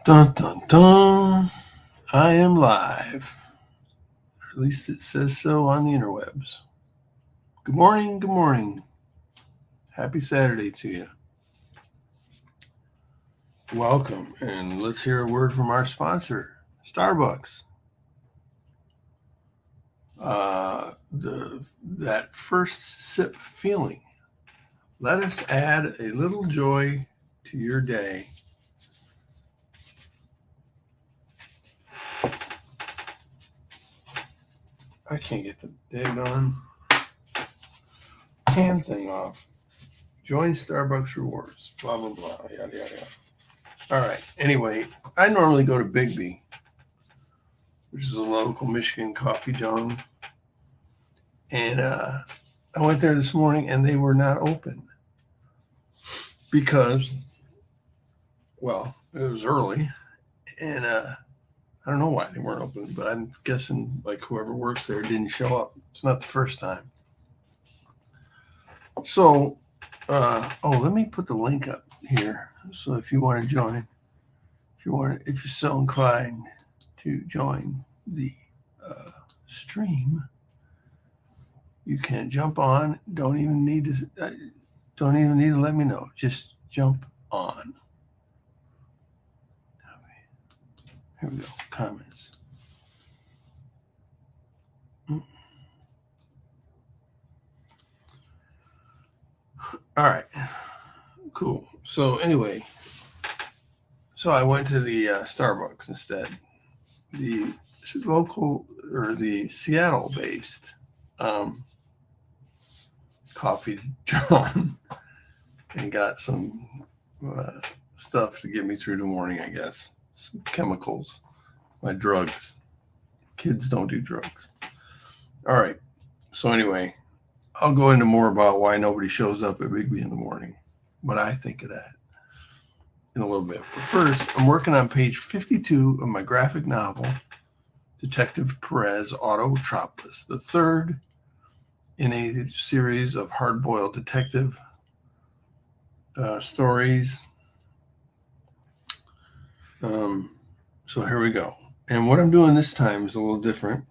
Dun dun dun. I am live. Or at least it says so on the interwebs. Good morning, good morning. Happy Saturday to you. Welcome, and let's hear a word from our sponsor, Starbucks. That first sip feeling. Let us add a little joy to your day. I can't get the daggone hand thing off. Join Starbucks rewards. Blah blah blah. Yada yada yada. All right. Anyway, I normally go to Bigby, which is a local Michigan coffee joint, and I went there this morning and they were not open because, well, it was early, and I don't know why they weren't open, but I'm guessing like whoever works there didn't show up. It's not the first time. So, let me put the link up here. So if you want to join, if you're so inclined to join the stream, you can jump on. Don't even need to let me know. Just jump on. Here we go. Comments. All right. Cool. So anyway, I went to the Starbucks instead. The local or the Seattle-based coffee John, and got some stuff to get me through the morning. I guess some chemicals, my drugs. Kids don't do drugs. All right. So anyway, I'll go into more about why nobody shows up at Bigby in the morning, what I think of that in a little bit. But first, I'm working on page 52 of my graphic novel, Detective Perez Autotropolis, the third in a series of hard-boiled detective stories. So here we go. And what I'm doing this time is a little different.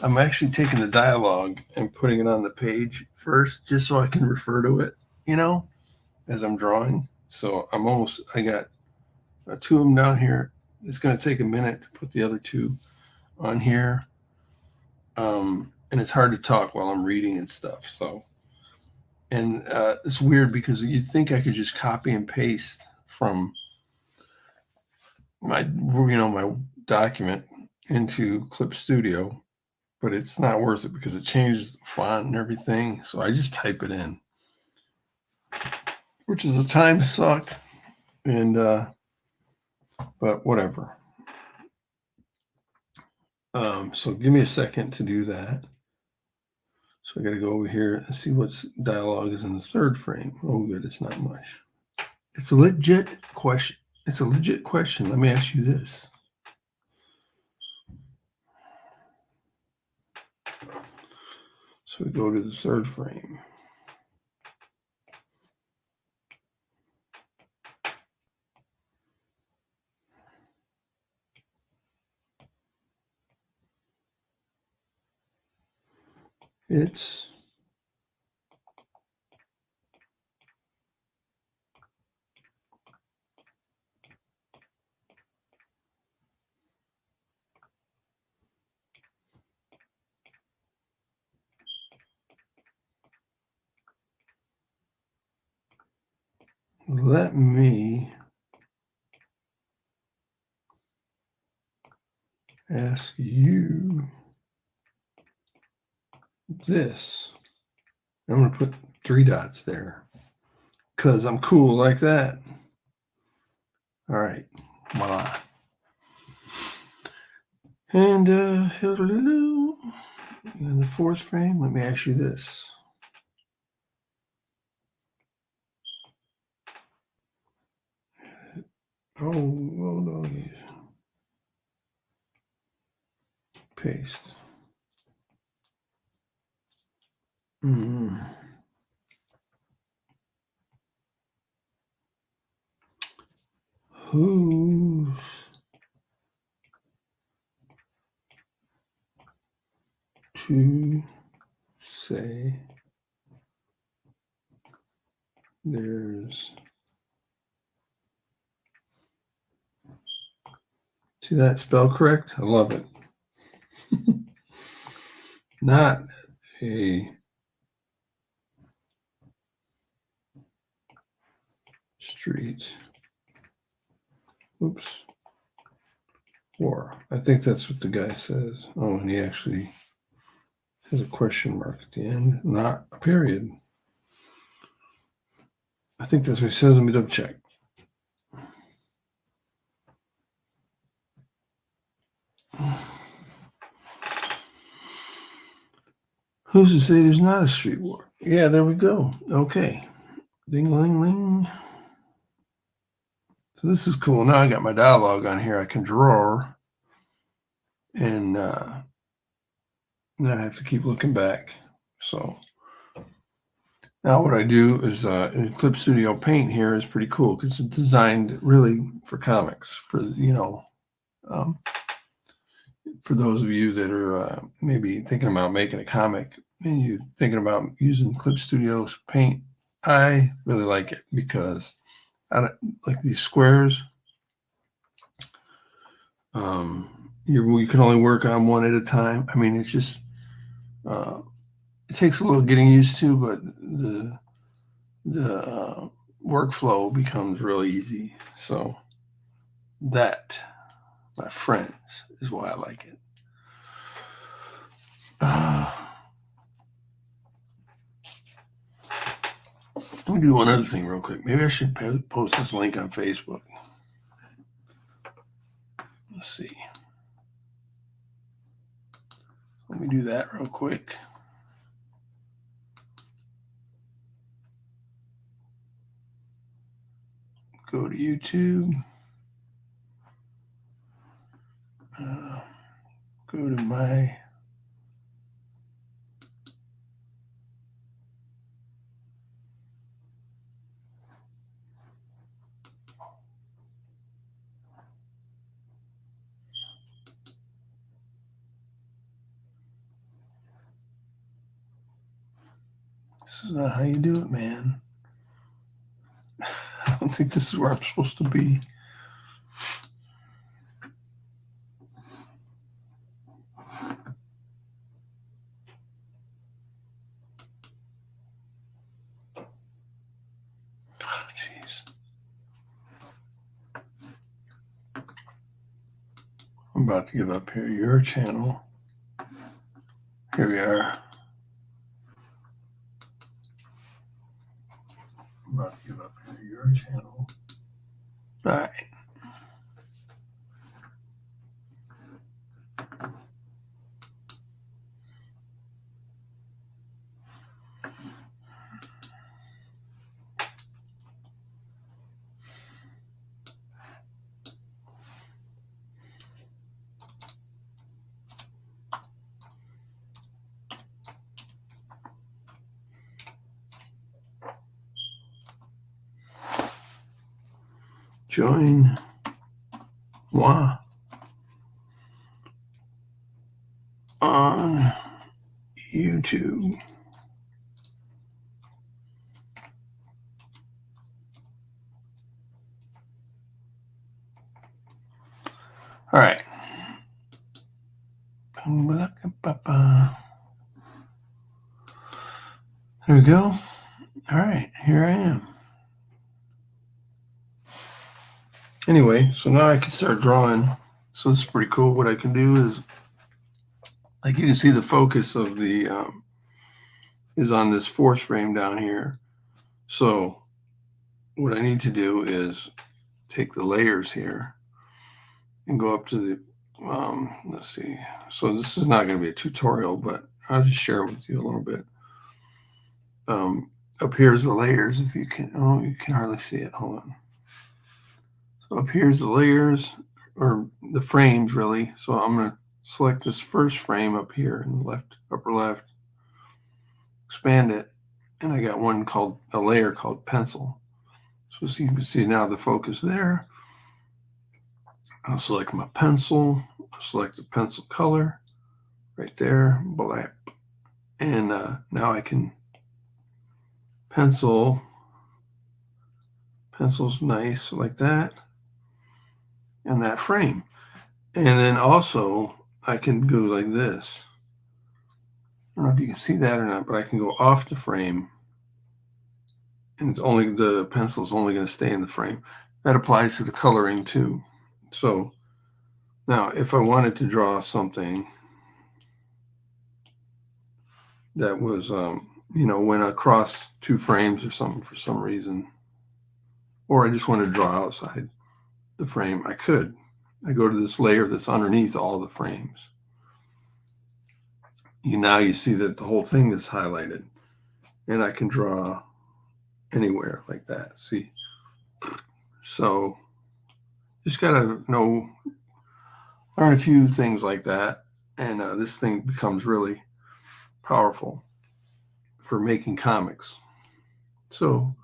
I'm actually taking the dialogue and putting it on the page first, just so I can refer to it, as I'm drawing. So I got two of them down here. It's going to take a minute to put the other two on here. And it's hard to talk while I'm reading and stuff. So, and it's weird because you'd think I could just copy and paste from my document into Clip Studio, but it's not worth it because it changes the font and everything. So I just type it in, which is a time suck. And, but whatever. So give me a second to do that. So I got to go over here and see what's dialogue is in the third frame. Oh, good. It's not much. It's a legit question. Let me ask you this. So we go to the third frame. It's let me ask you this. I'm going to put 3 dots there because I'm cool like that. All right. Voila. And in the fourth frame, let me ask you this. Oh, no. Paste. Who's to say there's, see that spell correct? I love it. Not a street. Oops. War. I think that's what the guy says. Oh, and he actually has a question mark at the end, not a period. I think that's what he says. Let me double check. Who's to say there's not a street war? Yeah, there we go. Okay. Ding, ling, ling. So this is cool. Now I got my dialogue on here. I can draw, and now I have to keep looking back. So now what I do is in Clip Studio Paint here is pretty cool because it's designed really for comics, for, for those of you that are maybe thinking about making a comic and you're thinking about using Clip Studio Paint. I really like it because I don't like these squares. You can only work on one at a time. I mean, it's just it takes a little getting used to, but the workflow becomes really easy. So that, my friends, is why I like it. Let me do one other thing real quick. Maybe I should post this link on Facebook. Let's see. Let me do that real quick. Go to YouTube. Go to my This is not how you do it, man. I don't think this is where I'm supposed to be. Oh, jeez. I'm about to give up here. Your channel. Here we are. I'm about to give up here. Your channel. All right. Join moi on YouTube. All right. There we go. All right, here I am. Anyway, so now I can start drawing. So this is pretty cool. What I can do is, like, you can see the focus of the is on this force frame down here. So what I need to do is take the layers here and go up to the, let's see. So this is not going to be a tutorial, but I'll just share it with you a little bit. Up here's the layers. If you can, oh, you can hardly see it. Hold on. So up here's the layers, or the frames really. So I'm going to select this first frame up here in the left, upper left, expand it, and I got one called a layer called pencil. So you can see now the focus there. I'll select my pencil, select the pencil color right there, black. And now I can pencil's nice like that, and that frame. And then also I can go like this. I don't know if you can see that or not, but I can go off the frame, and it's only the pencil is only going to stay in the frame. That applies to the coloring too. So now if I wanted to draw something that was, went across two frames or something for some reason, or I just want to draw outside the frame, I could. I go to this layer that's underneath all the frames. Now you see that the whole thing is highlighted, and I can draw anywhere like that. See? So just got to learn a few things like that, and this thing becomes really powerful for making comics. So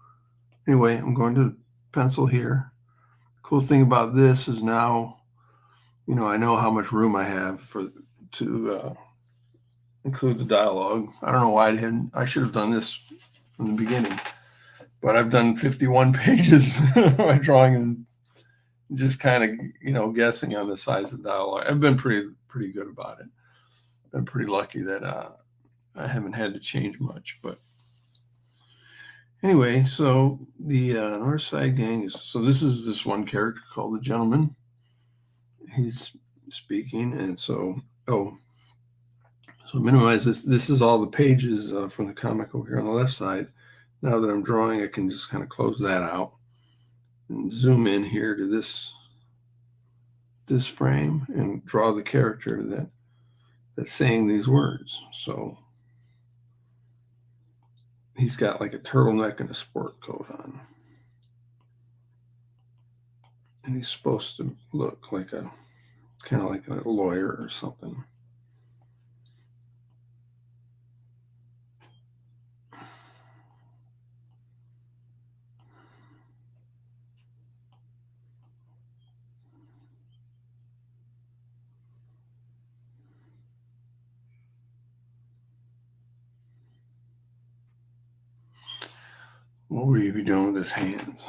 anyway, I'm going to pencil here. Cool thing about this is now, I know how much room I have to include the dialogue. I don't know why I didn't. I should have done this from the beginning, but I've done 51 pages by drawing and just kind of, guessing on the size of dialogue. I've been pretty good about it. I'm pretty lucky that I haven't had to change much. But anyway, so the North Side Gang this is this one character called the Gentleman. He's speaking, and so minimize this. This is all the pages from the comic over here on the left side. Now that I'm drawing, I can just kind of close that out and zoom in here to this frame and draw the character that's saying these words. So he's got like a turtleneck and a sport coat on, and he's supposed to look like kind of like a lawyer or something. What would he be doing with his hands?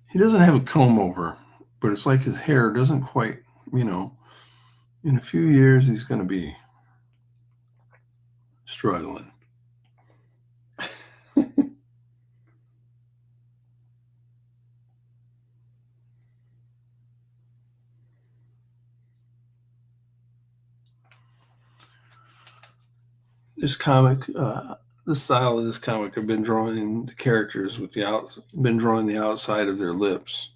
He doesn't have a comb over, but it's like his hair doesn't quite, in a few years, he's going to be struggling. This comic, the style of this comic, I've been drawing the characters been drawing the outside of their lips.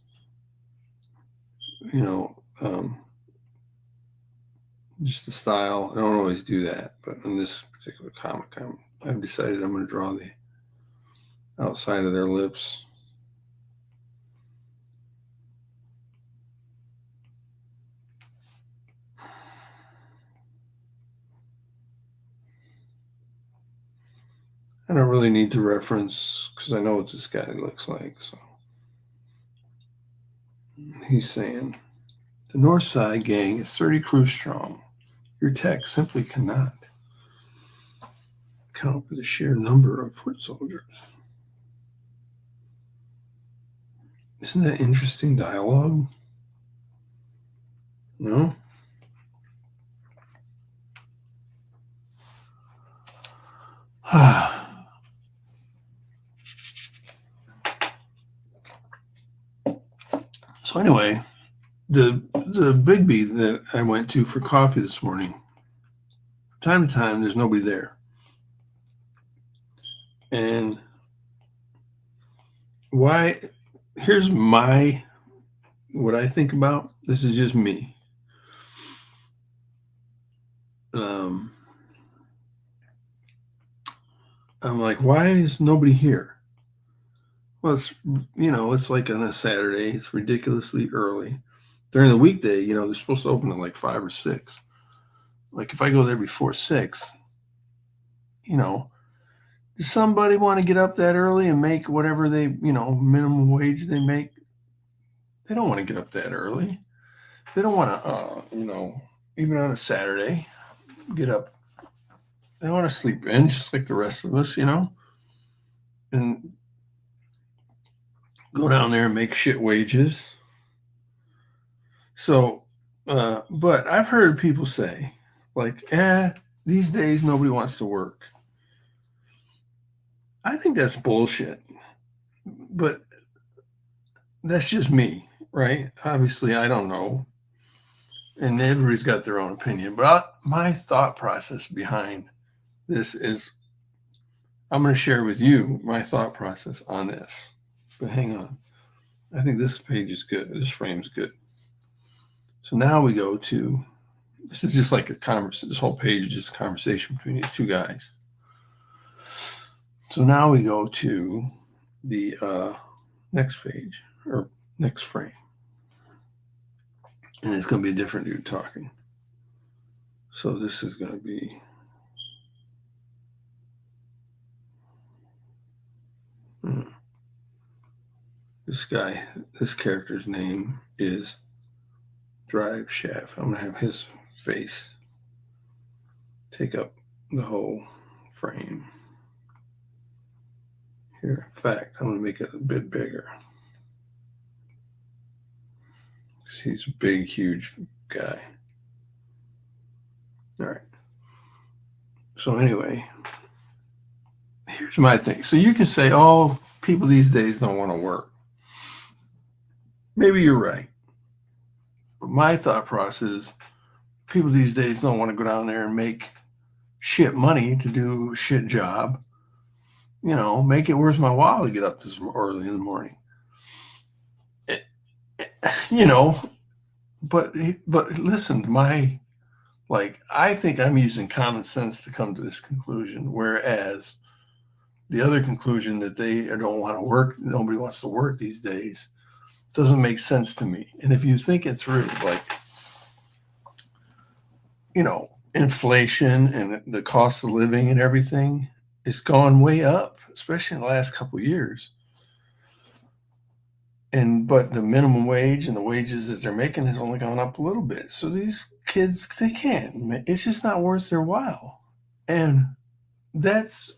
Just the style. I don't always do that, but in this particular comic, I've decided I'm going to draw the outside of their lips. I don't really need to reference because I know what this guy looks like. So he's saying, the North Side Gang is 30 crews strong. Your tech simply cannot account for the sheer number of foot soldiers. Isn't that interesting dialogue? No? So anyway, the Bigby that I went to for coffee this morning, from time to time, there's nobody there. And here's what I think about. This is just me. um, I'm like, why is nobody here? Well, it's like on a Saturday. It's ridiculously early. During the weekday, they're supposed to open at like 5 or 6. Like if I go there before 6, you know, does somebody want to get up that early and make whatever minimum wage they make? They don't want to get up that early. They don't want to, even on a Saturday, get up. They want to sleep in just like the rest of us, and go down there and make shit wages. So, but I've heard people say, like, these days nobody wants to work. I think that's bullshit. But that's just me, right? Obviously, I don't know. And everybody's got their own opinion. But my thought process behind this is I'm going to share with you my thought process on this. But hang on. I think this page is good. This frame's good. So now we go to this is just like a conversation. This whole page is just a conversation between these two guys. So now we go to the next page or next frame. And it's going to be a different dude talking. So this is going to be this guy, this character's name is Drive Shaft. I'm going to have his face take up the whole frame. Here, in fact, I'm going to make it a bit bigger. He's a big, huge guy. All right. So anyway, here's my thing. So you can say, oh, people these days don't want to work. Maybe you're right. But my thought process is people these days don't want to go down there and make shit money to do a shit job. Make it worth my while to get up this early in the morning. But listen, I think I'm using common sense to come to this conclusion, whereas the other conclusion that they don't want to work, nobody wants to work these days, doesn't make sense to me. And if you think it through, inflation and the cost of living and everything, it's gone way up, especially in the last couple of years. But the minimum wage and the wages that they're making has only gone up a little bit. So these kids, they can't. It's just not worth their while. And that's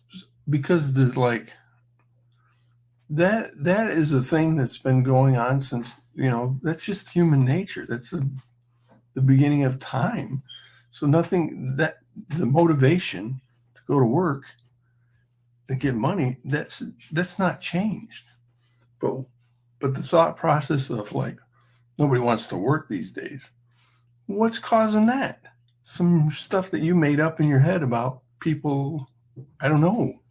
because that is a thing that's been going on since, that's just human nature. That's the beginning of time. So the motivation to go to work and get money, that's not changed. But the thought process of nobody wants to work these days, what's causing that? Some stuff that you made up in your head about people. I don't know.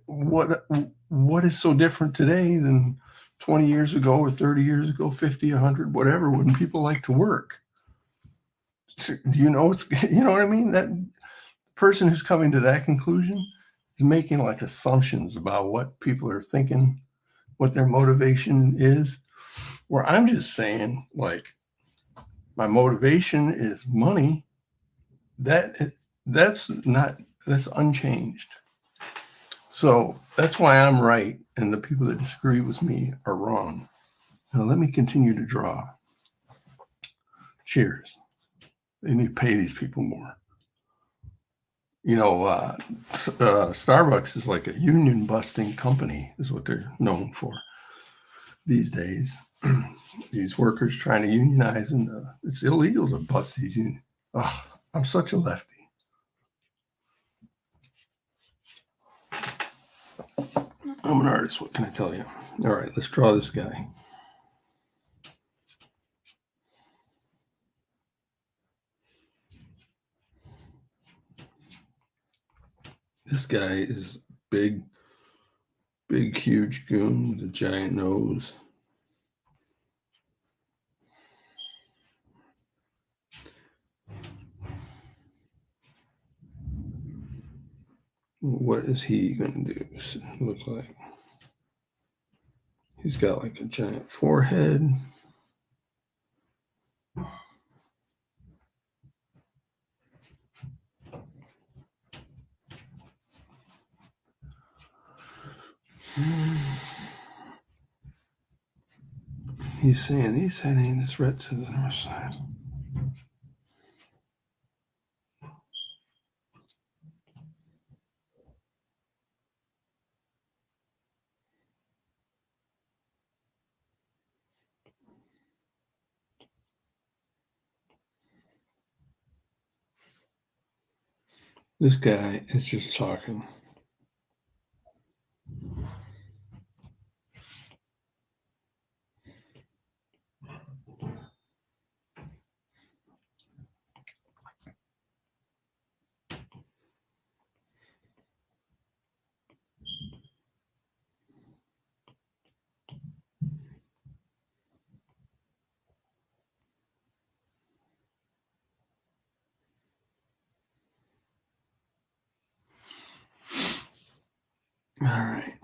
What is so different today than 20 years ago or 30 years ago, 50, 100, whatever, when people like to work? Do you know you know what I mean? That person who's coming to that conclusion is making assumptions about what people are thinking, what their motivation is, where I'm just saying my motivation is money. That's unchanged. So that's why I'm right and the people that disagree with me are wrong. Now let me continue to draw. Cheers. They need to pay these people more. Starbucks is like a union busting company, is what they're known for these days. These workers trying to unionize, and it's illegal to bust these unions. Oh, I'm such a lefty. I'm an artist. What can I tell you? All right, let's draw this guy. This guy is big, huge goon with a giant nose. What is he going to do? Look like he's got like a giant forehead. He's saying he's heading this right to the north side. This guy is just talking. All right.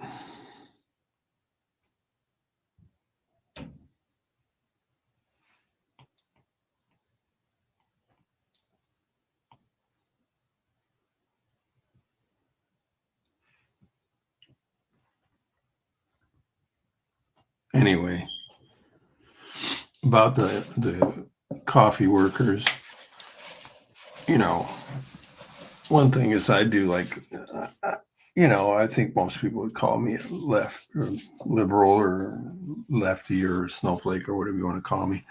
Anyway, about the coffee workers, one thing is I do like, I think most people would call me a left or liberal or lefty or a snowflake or whatever you want to call me.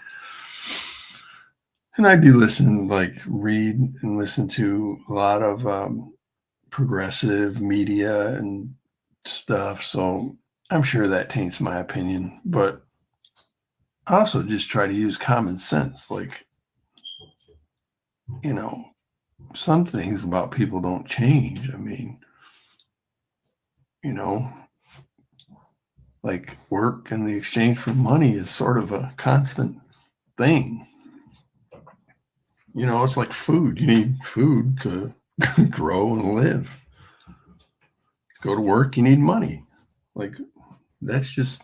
And I do read and listen to a lot of progressive media and stuff. So I'm sure that taints my opinion, but I also just try to use common sense. You know, some things about people don't change. I mean, you know, like work and the exchange for money is sort of a constant thing. It's like food. You need food to grow and live. Go to work, you need money. Like that's just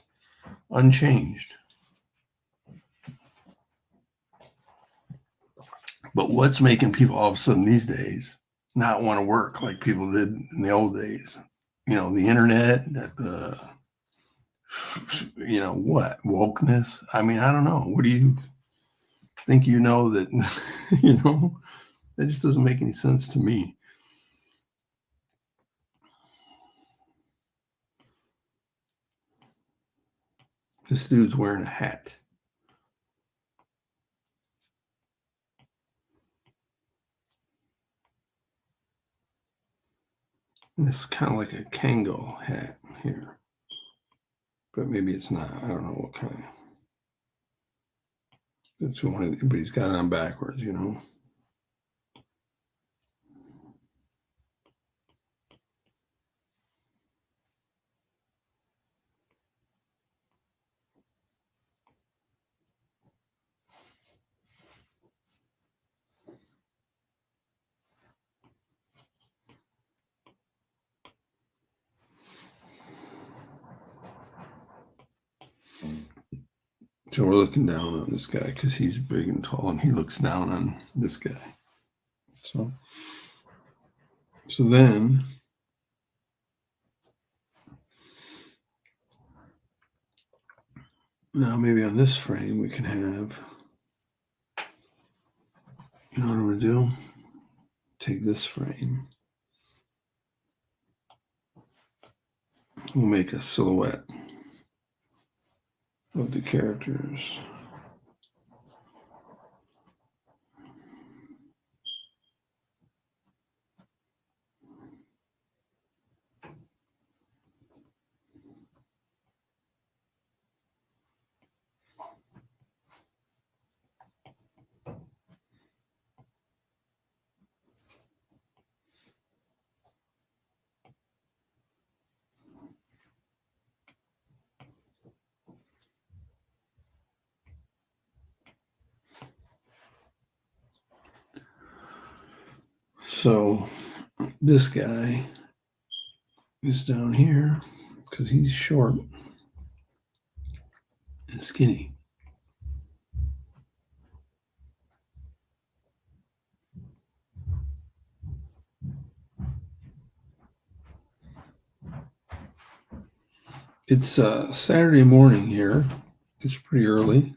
unchanged. But what's making people all of a sudden these days not want to work like people did in the old days? The internet, what wokeness? I mean, I don't know. What do you think? That that just doesn't make any sense to me. This dude's wearing a hat. And it's kind of like a Kango hat here. But maybe it's not. I don't know what kind of. It's one, but he's got it on backwards. So we're looking down on this guy because he's big and tall, and he looks down on this guy. So then now maybe on this frame we can have. You know what I'm gonna do? Take this frame. We'll make a silhouette of the characters. So this guy is down here because he's short and skinny. It's Saturday morning here. It's pretty early.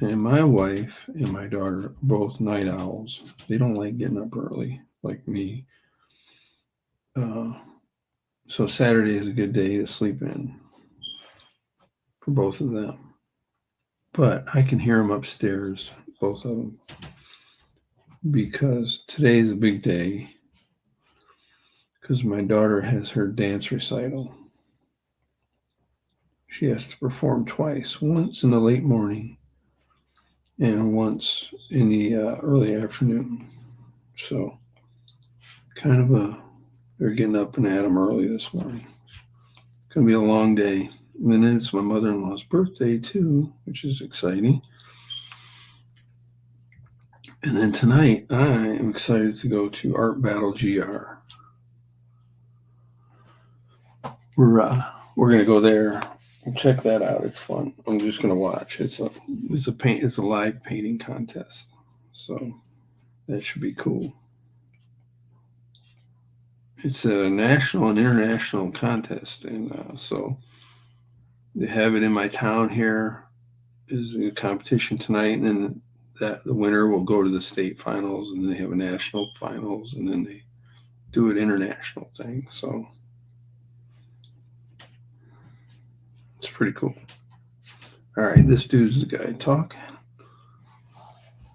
And my wife and my daughter are both night owls. They don't like getting up early like me. So Saturday is a good day to sleep in for both of them. But I can hear them upstairs, both of them, because today is a big day because my daughter has her dance recital. She has to perform twice, once in the late morning and once in the early afternoon. So they're getting up and at 'em early this morning. It's going to be a long day. And then it's my mother-in-law's birthday too, which is exciting. And then tonight, I am excited to go to Art Battle GR. We're going to go there and check that out. It's fun. I'm just going to watch. It's a live painting contest, so that should be cool. It's a national and international contest, and so they have it in my town here. Is a competition tonight, and then the winner will go to the state finals, and then they have a national finals, and then they do an international thing. So it's pretty cool. All right, this dude's the guy talking.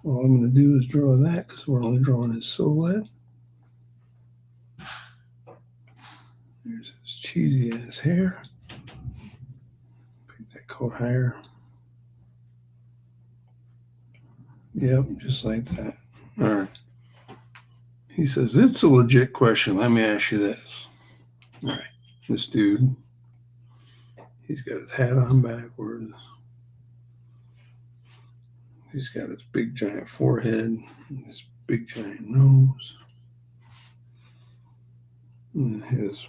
All I'm going to do is draw that because we're only drawing his silhouette. There's his cheesy ass hair. Pick that coat higher. Yep, just like that. All right. He says, it's a legit question. Let me ask you this. All right. This dude, he's got his hat on backwards. He's got his big giant forehead, his big giant nose, and his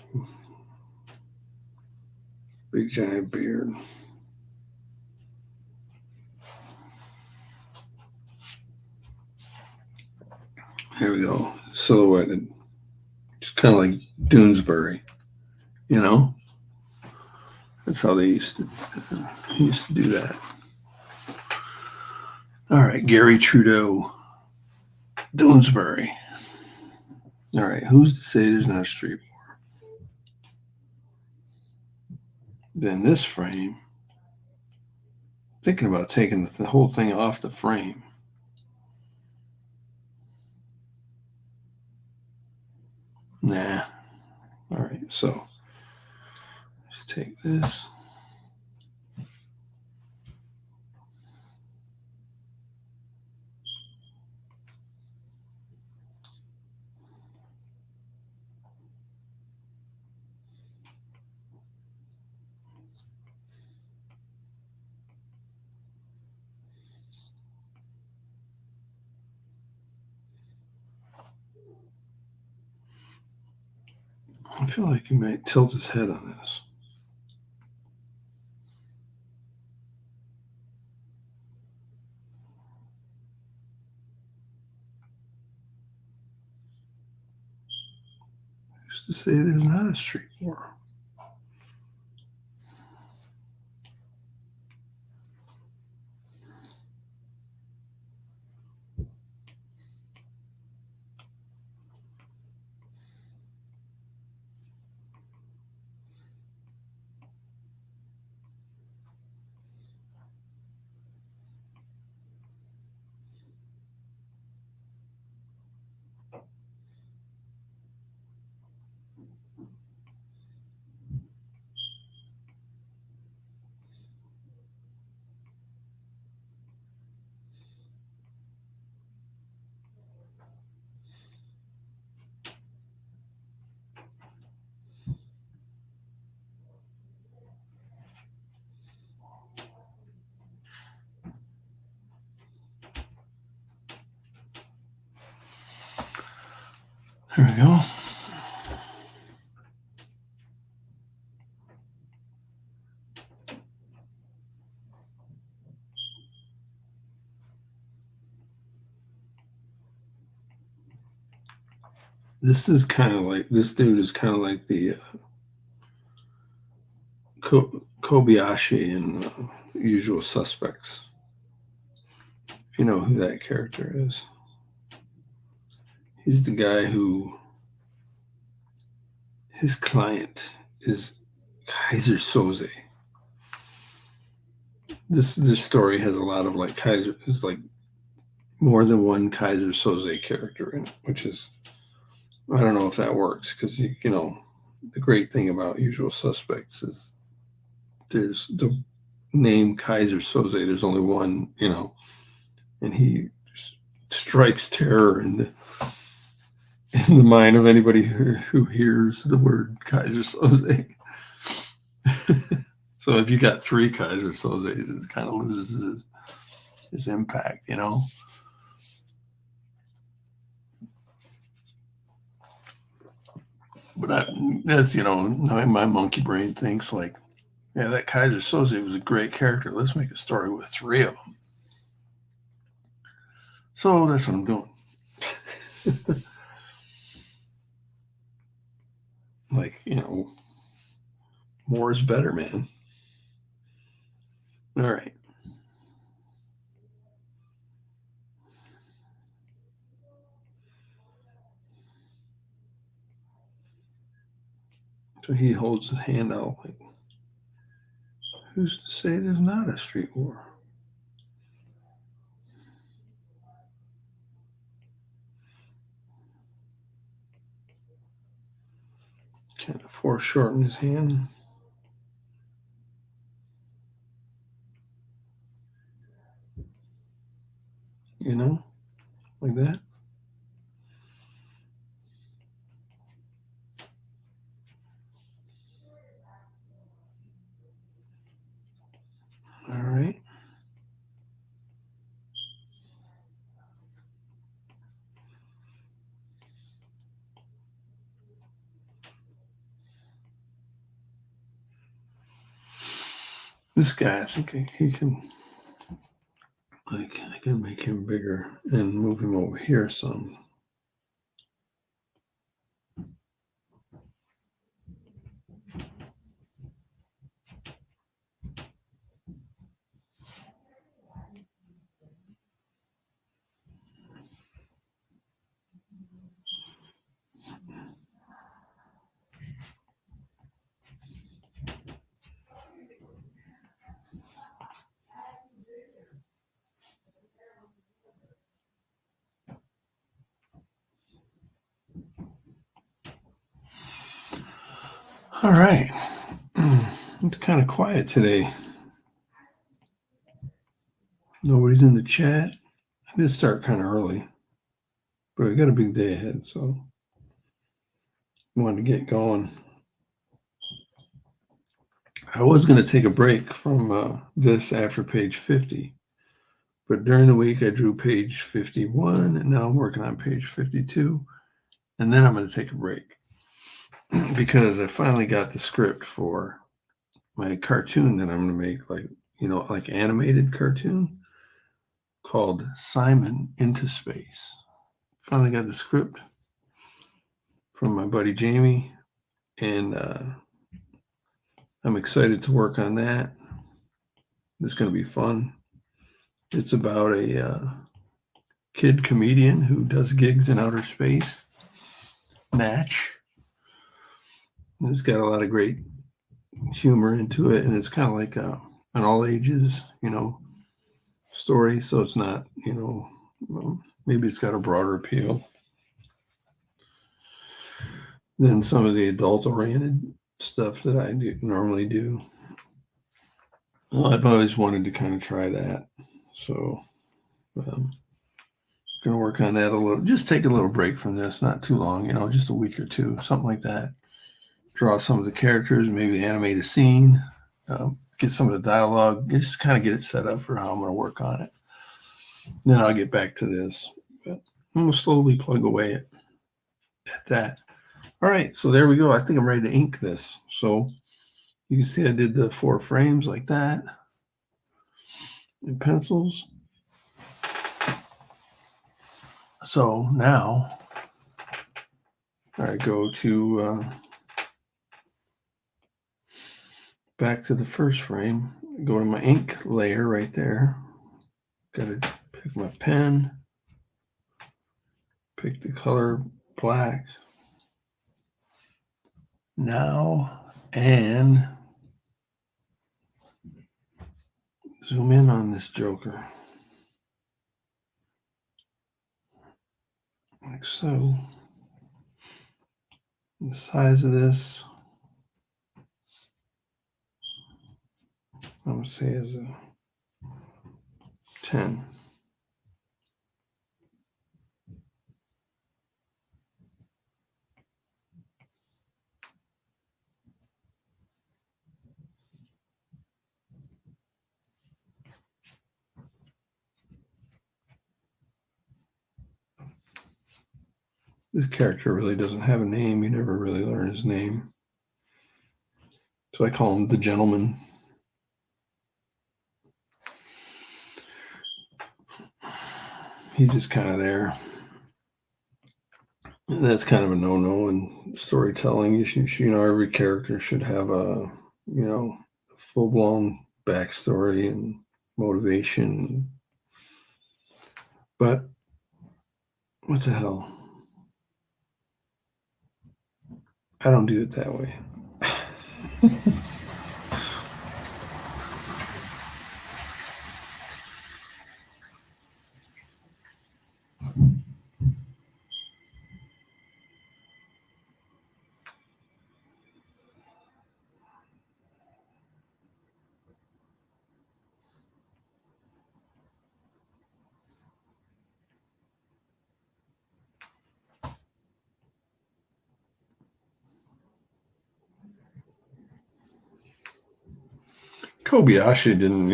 big giant beard. There we go. Silhouetted. Just kind of like Doonesbury, you know? That's how they used to do that. All right, Gary Trudeau, Doonesbury. All right, who's to say there's not a street war? Then this frame, thinking about taking the whole thing off the frame. Nah. All right, so let's take this. I feel like he might tilt his head on this. Who's to say there's not a street war? There we go. This is kind of like, this dude is kind of like the Kobayashi in Usual Suspects. If you know who that character is. He's the guy who, his client is Kaiser Soze. This story has a lot of like Kaiser, is like more than one Kaiser Soze character in it, which is, I don't know if that works because you know the great thing about Usual Suspects is there's the name Kaiser Soze. There's only one, you know, and he strikes terror in the mind of anybody who hears the word Kaiser Soze. So if you got three Kaiser Sozes, it kind of loses his impact, you know. But that's, you know, my monkey brain thinks like, yeah, that Kaiser Soze was a great character. Let's make a story with three of them. So that's what I'm doing. Like, you know, more is better, man. All right. So he holds his hand out like, who's to say there's not a street war? Kind of foreshorten his hand. You know, like that. All right. This guy, I think he can, like, I can make him bigger and move him over here some. All right. It's kind of quiet today. Nobody's in the chat. I did start kind of early, but I got a big day ahead, so I wanted to get going. I was going to take a break from this after page 50, but during the week I drew page 51, and now I'm working on page 52, and then I'm going to take a break because I finally got the script for my cartoon that I'm going to make, like, you know, like animated cartoon called Simon Into Space. Finally got the script from my buddy Jamie, and I'm excited to work on that. It's going to be fun. It's about a kid comedian who does gigs in outer space, Natch. It's got a lot of great humor into it, and it's kind of like an all ages, you know, story. So it's not, you know, maybe it's got a broader appeal than some of the adult-oriented stuff that I normally do. Well, I've always wanted to kind of try that, so going to work on that a little. Just take a little break from this, not too long, you know, just a week or two, something like that. Draw some of the characters, maybe animate a scene, get some of the dialogue, just kind of get it set up for how I'm going to work on it. Then I'll get back to this. But I'm going to slowly plug away at that. All right, so there we go. I think I'm ready to ink this. So you can see I did the 4 frames like that in pencils. So now I go to back to the first frame, go to my ink layer right there. Got to pick my pen, pick the color black. Now, and zoom in on this joker. Like so. The size of this, I would say, is a 10. This character really doesn't have a name. You never really learn his name. So I call him the gentleman. He's just kind of there. And that's kind of a no-no in storytelling. Every character should have a full-blown backstory and motivation. But what the hell? I don't do it that way. Kobayashi didn't,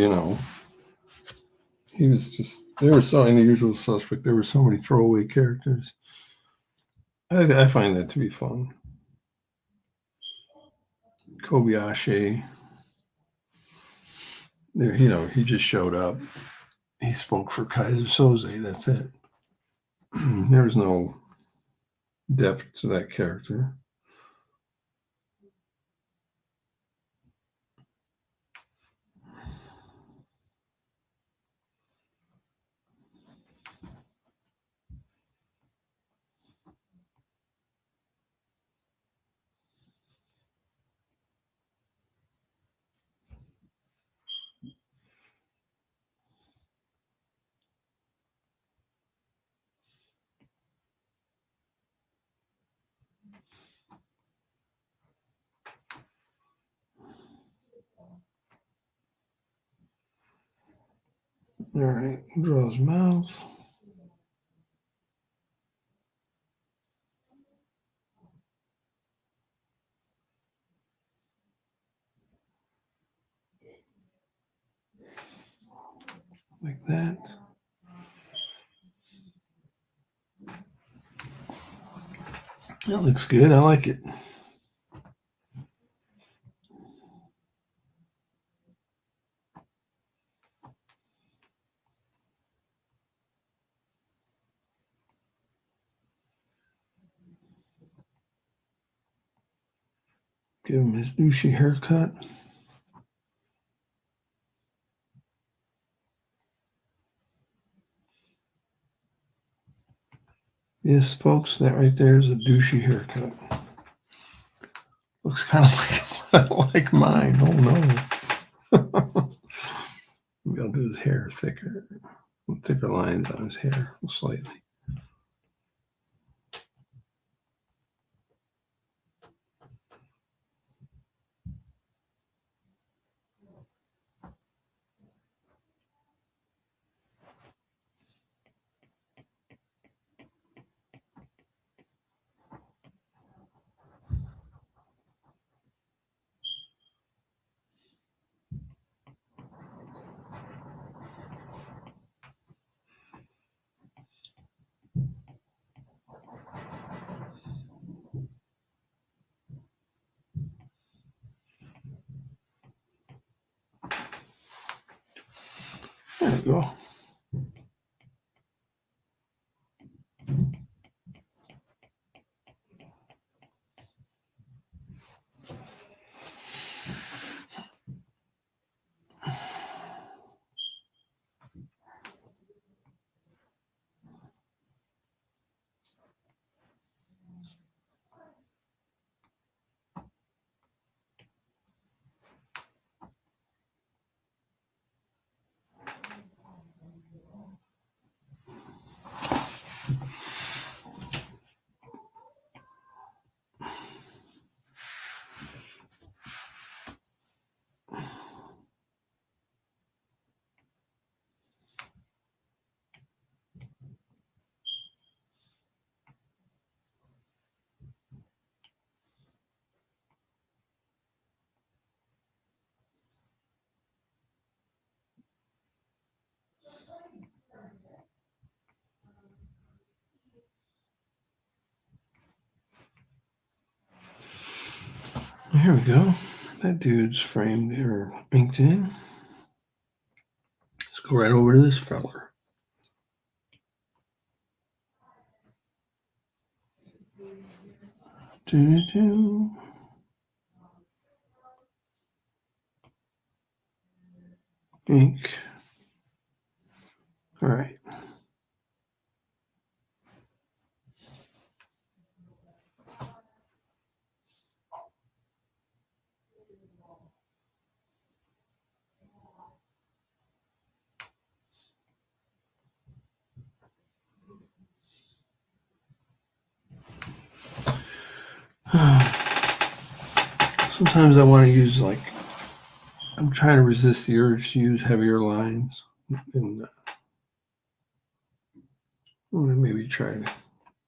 he was just, there was so unusual suspect. There were so many throwaway characters. I find that to be fun. Kobayashi, there, he just showed up. He spoke for Kaiser Soze. That's it. There was no depth to that character. All right, draw his mouth. Like that. That looks good. I like it. Give him his douchey haircut. Yes, folks, that right there is a douchey haircut. Looks kind of like mine. Oh no. Maybe I'll do his hair thicker lines on his hair slightly. There we go. Here we go. That dude's framed or inked in. Let's go right over to this feller. Doo-doo-doo. Ink. All right. Sometimes I want to use I'm trying to resist the urge to use heavier lines and I want to maybe try to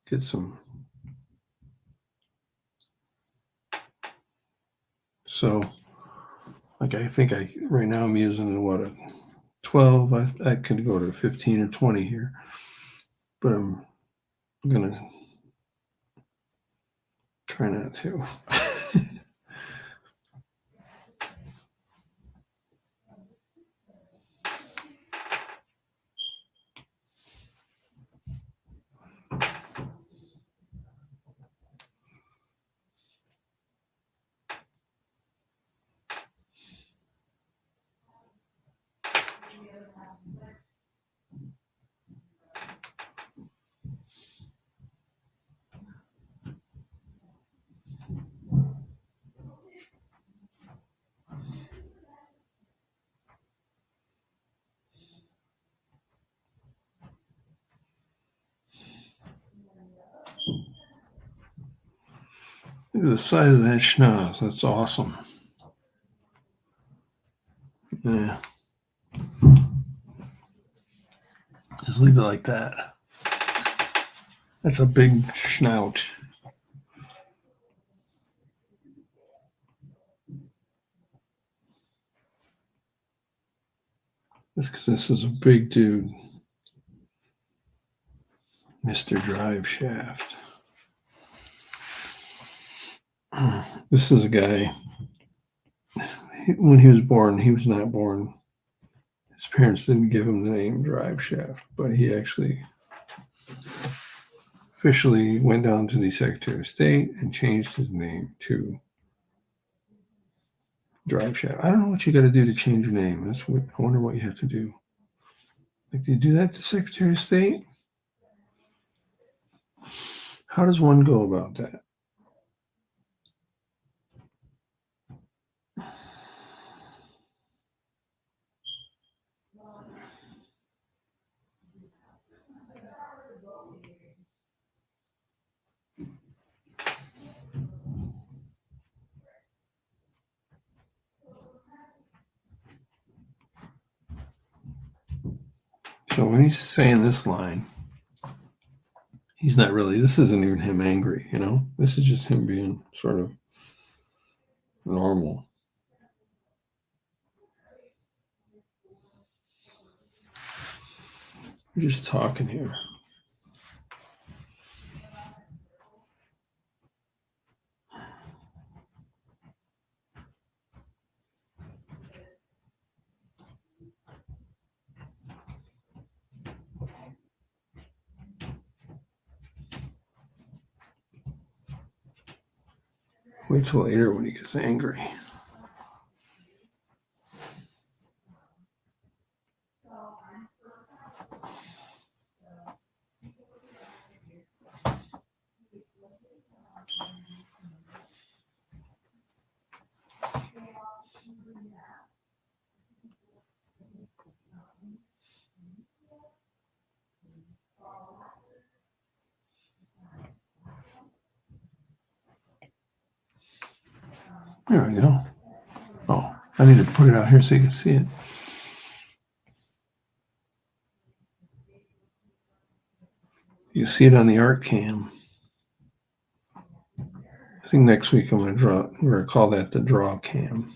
get some. So, I think right now I'm using a 12. I could go to 15 or 20 here, but I'm gonna try not to. Look at the size of that schnoz. That's awesome. Yeah. Just leave it like that. That's a big schnout. That's because this is a big dude. Mr. Drive Shaft. This is a guy. When he was born, he was not born. His parents didn't give him the name Drive Shaft, but he actually officially went down to the Secretary of State and changed his name to Drive Shaft. I don't know what you got to do to change your name. I wonder what you have to do. Do you do that to Secretary of State? How does one go about that? So when he's saying this line, he's not really, this isn't even him angry, This is just him being sort of normal. We're just talking here. Wait till later when he gets angry. There we go. Oh, I need to put it out here so you can see it. You see it on the art cam. I think next week I'm going to call that the draw cam.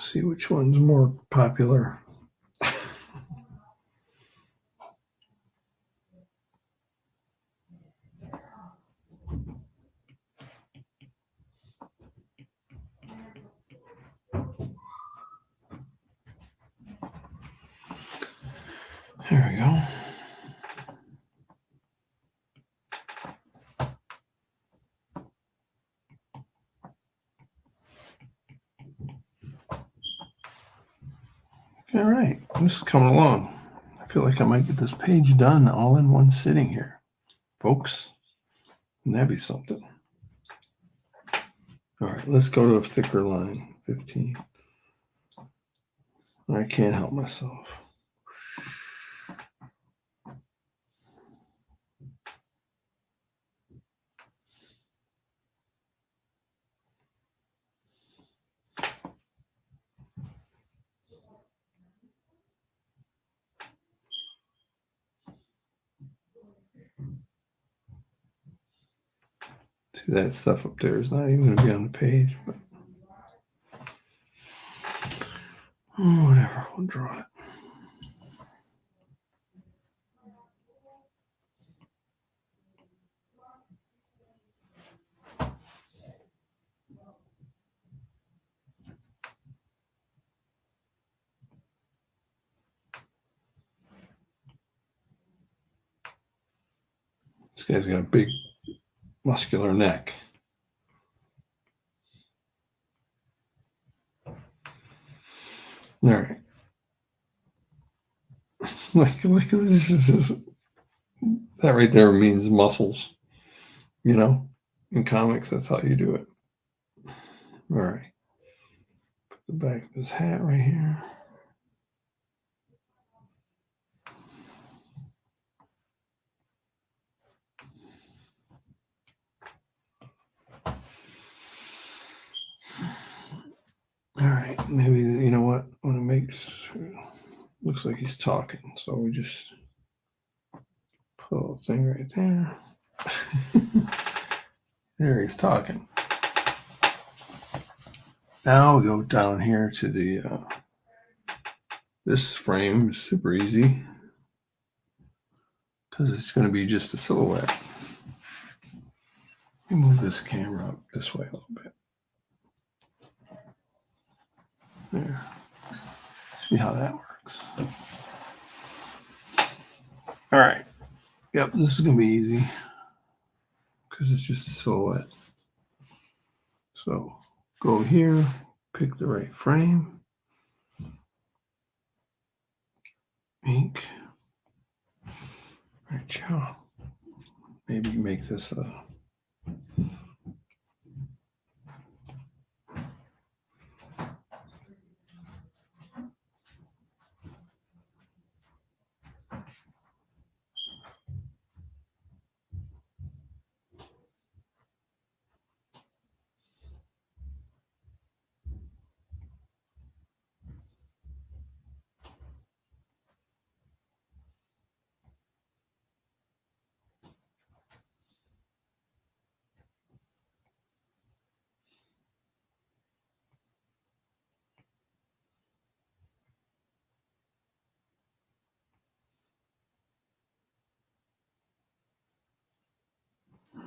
See which one's more popular. There we go. All right, this is coming along. I feel like I might get this page done all in one sitting here, folks. Wouldn't that be something? All right, let's go to a thicker line, 15. I can't help myself. See, that stuff up there is not even going to be on the page, but whatever, we'll draw it. This guy's got a big muscular neck. All right. Like this is that right there means muscles. You know, in comics, that's how you do it. All right. Put the back of his hat right here. All right, maybe, you know what? When it makes, looks like he's talking, so we just put a little thing right there. There he's talking. Now we go down here to the, this frame is super easy because it's going to be just a silhouette. Let me move this camera up this way a little bit. There. See how that works. All right. Yep, this is going to be easy because it's just a silhouette. So go here, pick the right frame, ink. Right, Joe. Maybe make this a.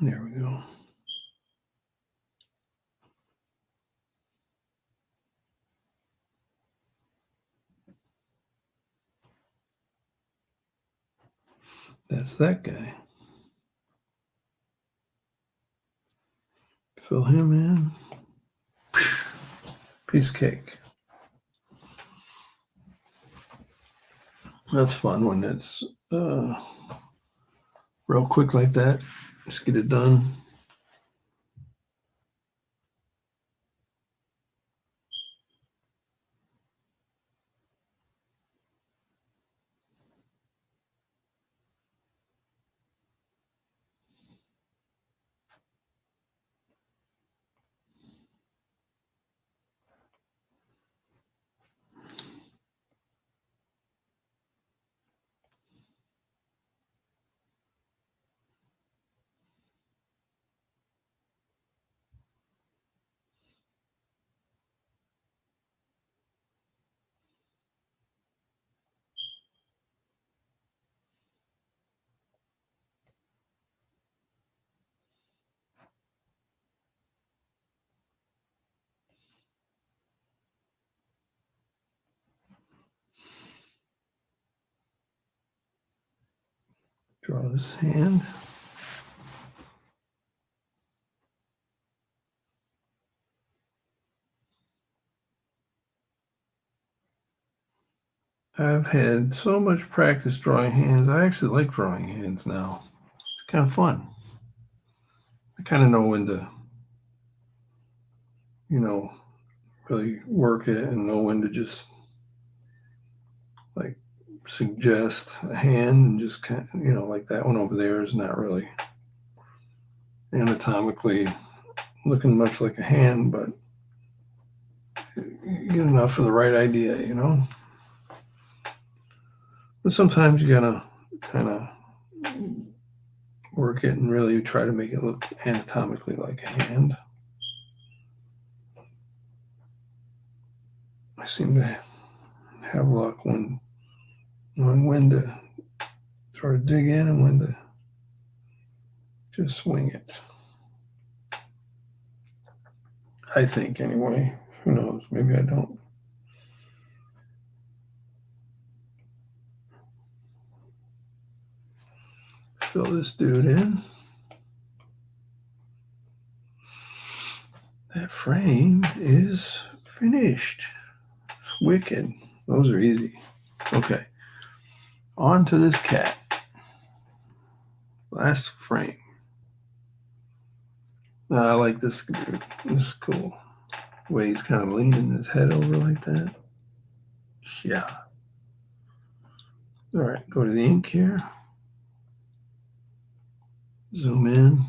There we go. That's that guy. Fill him in. Piece of cake. That's fun when it's real quick like that. Just get it done. Draw this hand. I've had so much practice drawing hands. I actually like drawing hands now. It's kind of fun. I kind of know when to, really work it and know when to just like suggest a hand and just kind of, like that one over there is not really anatomically looking much like a hand, but you get enough for the right idea. But sometimes you gotta kind of work it and really try to make it look anatomically like a hand. I seem to have luck when knowing when to sort of dig in and when to just swing it. I think, anyway. Who knows? Maybe I don't. Fill this dude in. That frame is finished. It's wicked. Those are easy. Okay. On to this cat. Last frame. I like this dude. This is cool. The way he's kind of leaning his head over like that. Yeah. All right. Go to the ink here. Zoom in.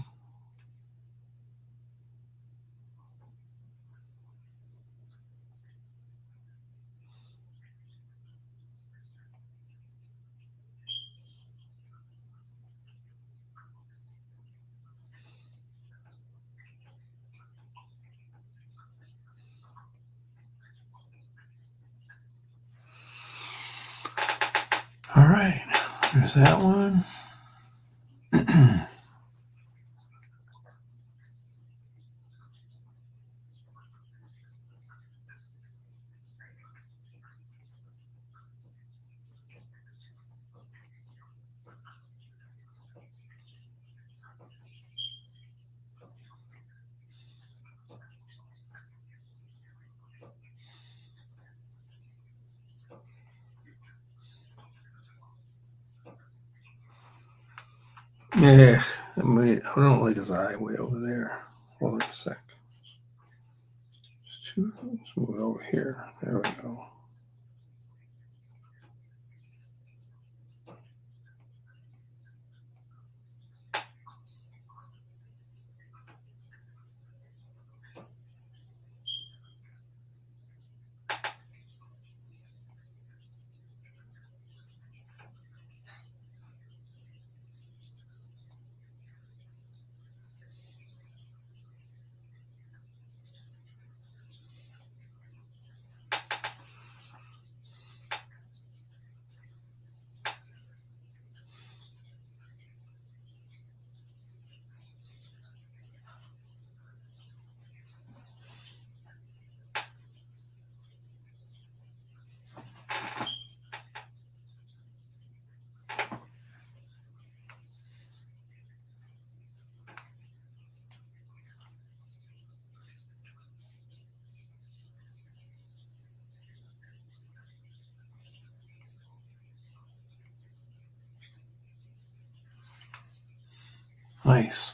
All right, there's that one. Yeah, I don't like his eye way over there. Hold on a sec. Let's move it over here. There we go. Nice.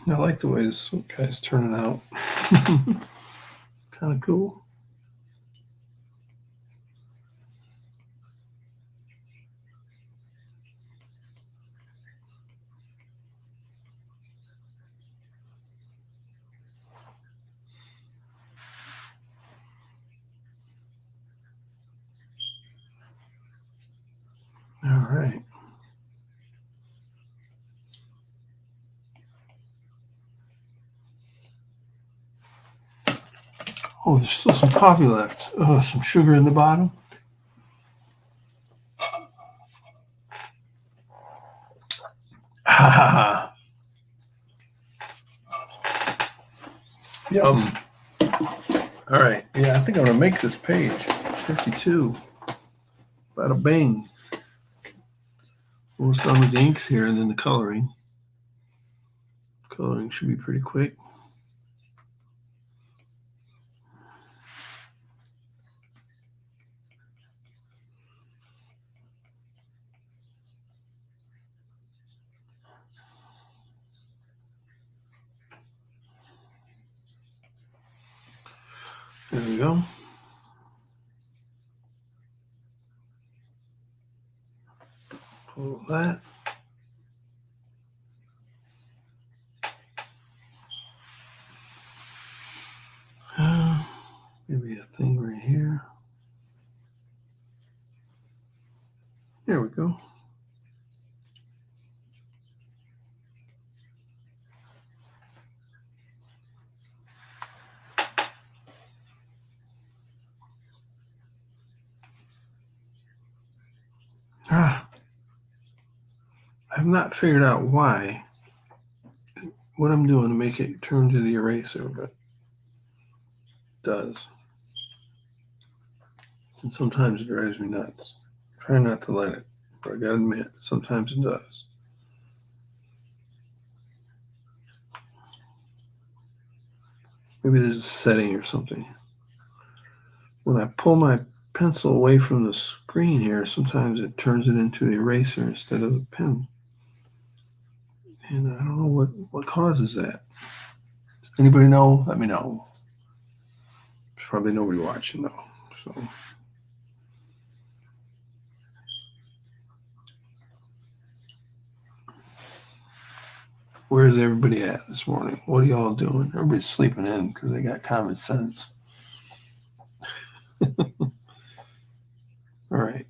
I like the way this guy's turning out. Kind of cool. All right. Oh, there's still some coffee left. Oh, some sugar in the bottom. Ha ha ha. Yum. All right. Yeah, I think I'm going to make this page 52. Bada bing. Almost done with the inks here and then the coloring. Coloring should be pretty quick. There we go. Pull that. Maybe a thing right here. There we go. I've not figured out what I'm doing to make it turn to the eraser, but it does. And sometimes it drives me nuts. Try not to let it, but I gotta admit, sometimes it does. Maybe there's a setting or something. When I pull my pencil away from the screen here, sometimes it turns it into the eraser instead of the pen. And I don't know what causes that. Does anybody know? Let me know. There's probably nobody watching though. So where's everybody at this morning? What are y'all doing? Everybody's sleeping in because they got common sense. All right.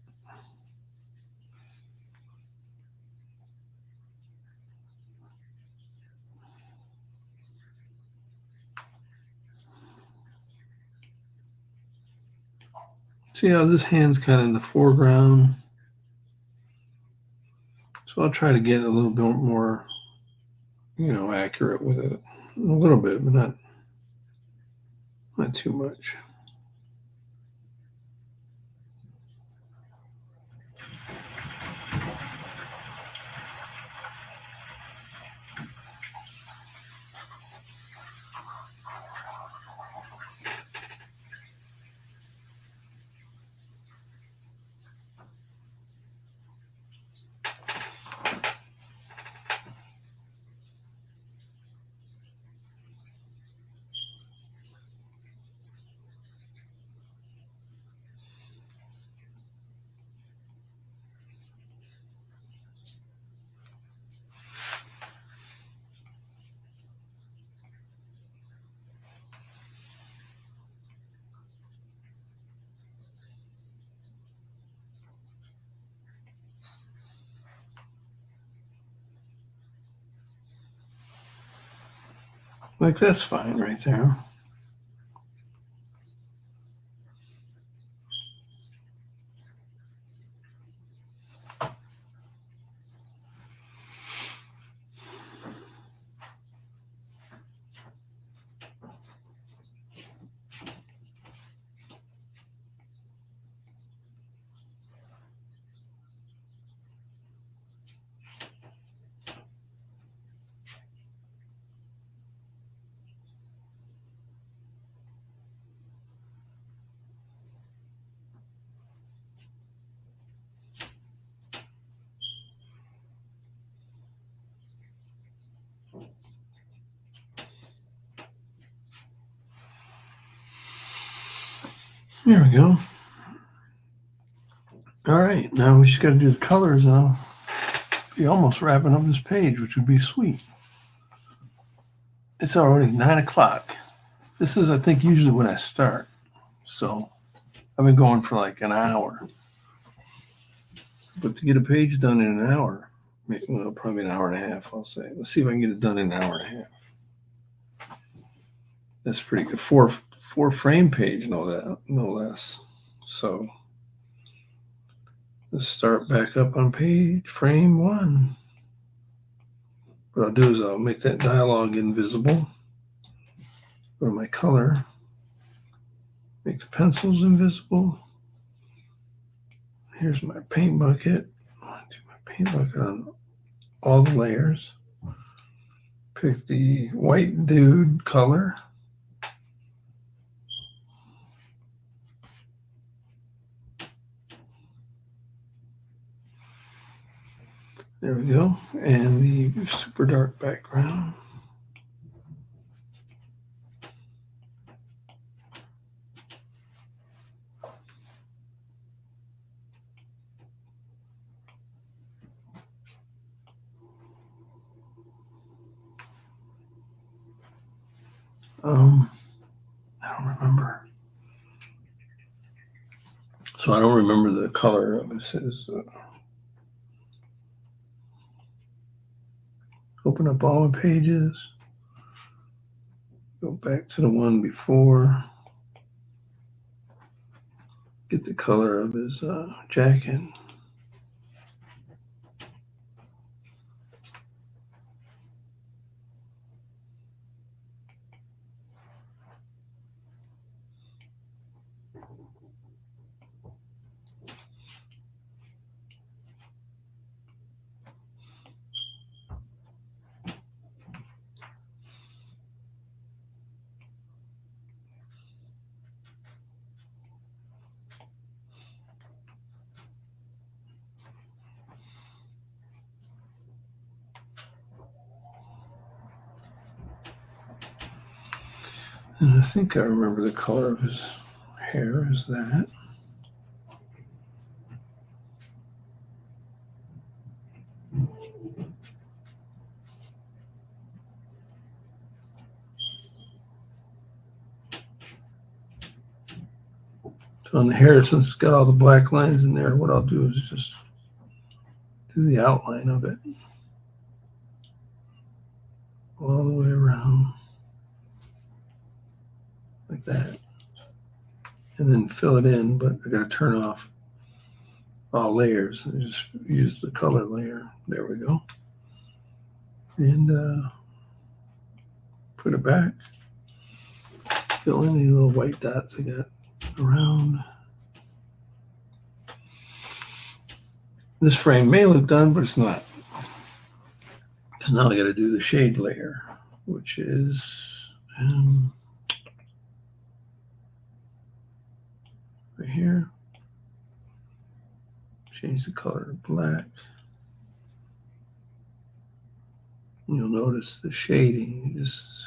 See how this hand's kind of in the foreground. So I'll try to get a little bit more, accurate with it. A little bit, but not too much. Like that's fine right there. There we go. All right, now we just got to do the colors and I'll be almost wrapping up this page, which would be sweet. It's already 9 o'clock. This is, I think, usually when I start. So I've been going for like an hour. But to get a page done in an hour, well, probably an hour and a half, I'll say. Let's see if I can get it done in an hour and a half. That's pretty good. 4-frame page, no less. So let's start back up on frame 1. What I'll do is I'll make that dialogue invisible. Go to my color, make the pencils invisible. Here's my paint bucket. I'll do my paint bucket on all the layers. Pick the white dude color. There we go. And the super dark background. I don't remember. So I don't remember the color of it. Says open up all the pages. Go back to the one before. Get the color of his jacket. And I think I remember the color of his hair is that. So on the hair, since it's got all the black lines in there, what I'll do is just do the outline of it all the way around like that. And then fill it in, but I got to turn off all layers and just use the color layer. There we go. And put it back. Fill in any little white dots I got around. This frame may look done, but it's not. Because now I got to do the shade layer, which is right here. Change the color to black. You'll notice the shading just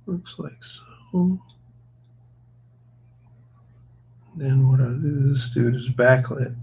looks like so. Then what I'll do, this dude is backlit.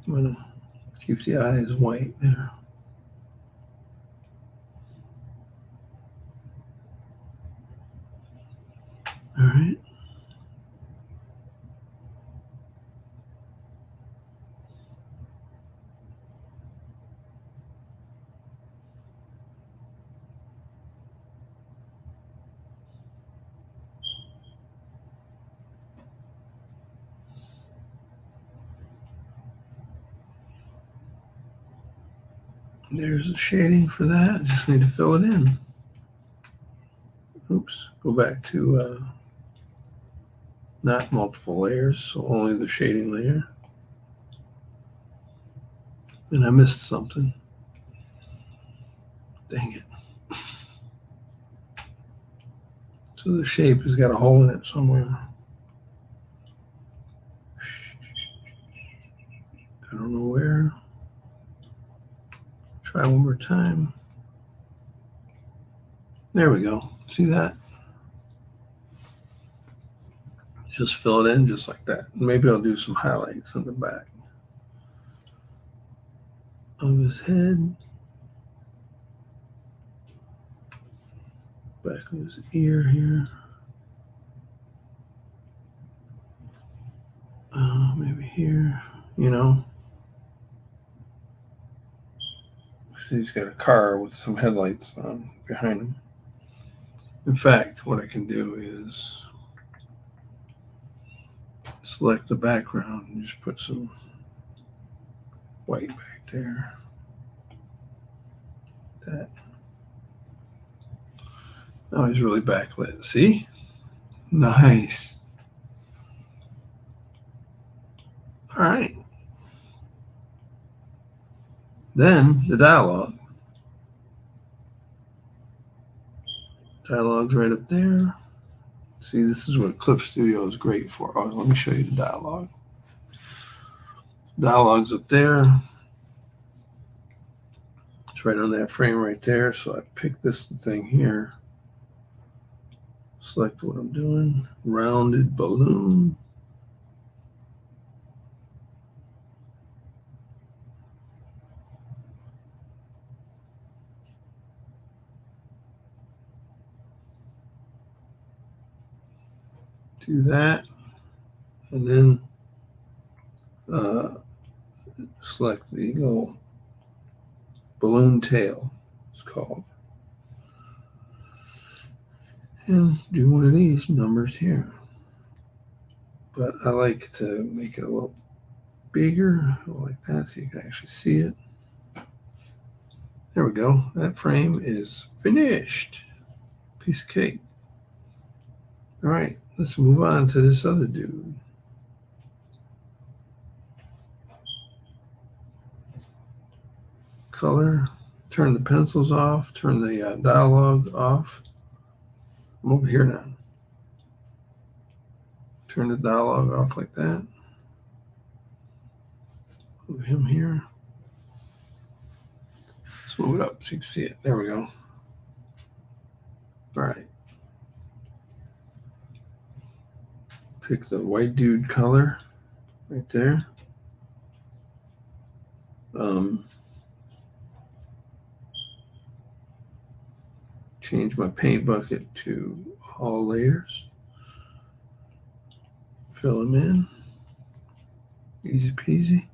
I'm going to keep the eyes white there. All right. There's the shading for that. I just need to fill it in. Oops. Go back to not multiple layers, so only the shading layer. And I missed something. Dang it. So the shape has got a hole in it somewhere. I don't know where. Try one more time. There we go. See that? Just fill it in just like that. Maybe I'll do some highlights on the back of his head. Back of his ear here. Maybe here, you know. See, he's got a car with some headlights on behind him. In fact, what I can do is select the background and just put some white back there. That. Oh, he's really backlit. See? Nice. All right. Then the dialogue. Dialogue's right up there. See, this is what Clip Studio is great for. Oh, let me show you the dialogue. Dialogue's up there. It's right on that frame right there. So I pick this thing here. Select what I'm doing. Rounded balloon. Do that. And then select the little balloon tail, it's called. And do one of these numbers here. But I like to make it a little bigger, like that, so you can actually see it. There we go. That frame is finished. Piece of cake. All right, let's move on to this other dude. Color. Turn the pencils off. Turn the dialogue off. I'm over here now. Turn the dialogue off like that. Move him here. Let's move it up so you can see it. There we go. All right. Pick the white dude color right there. Change my paint bucket to all layers. Fill them in. Easy peasy.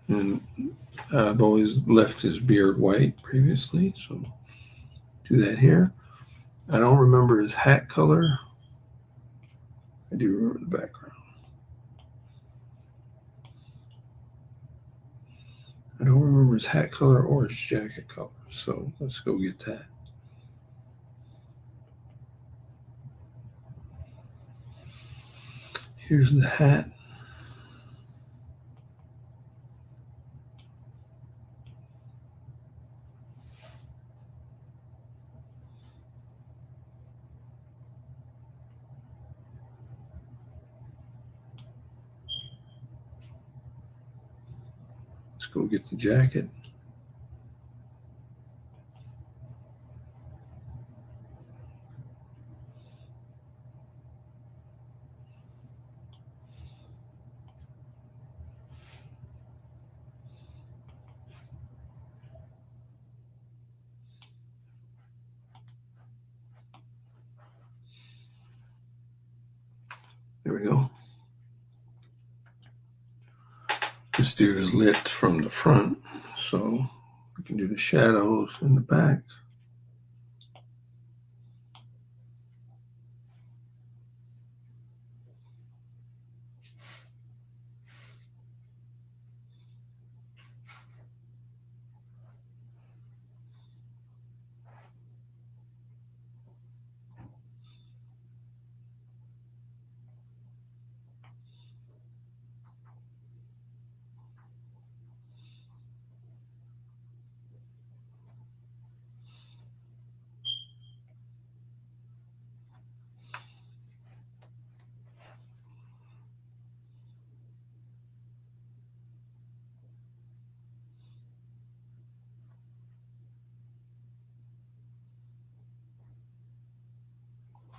And I've always left his beard white previously, so do that here. I don't remember his hat color. I do remember the background. I don't remember his hat color or his jacket color, so let's go get that. Here's the hat. Let's go get the jacket. There we go. This dude is lit from the front, so we can do the shadows in the back.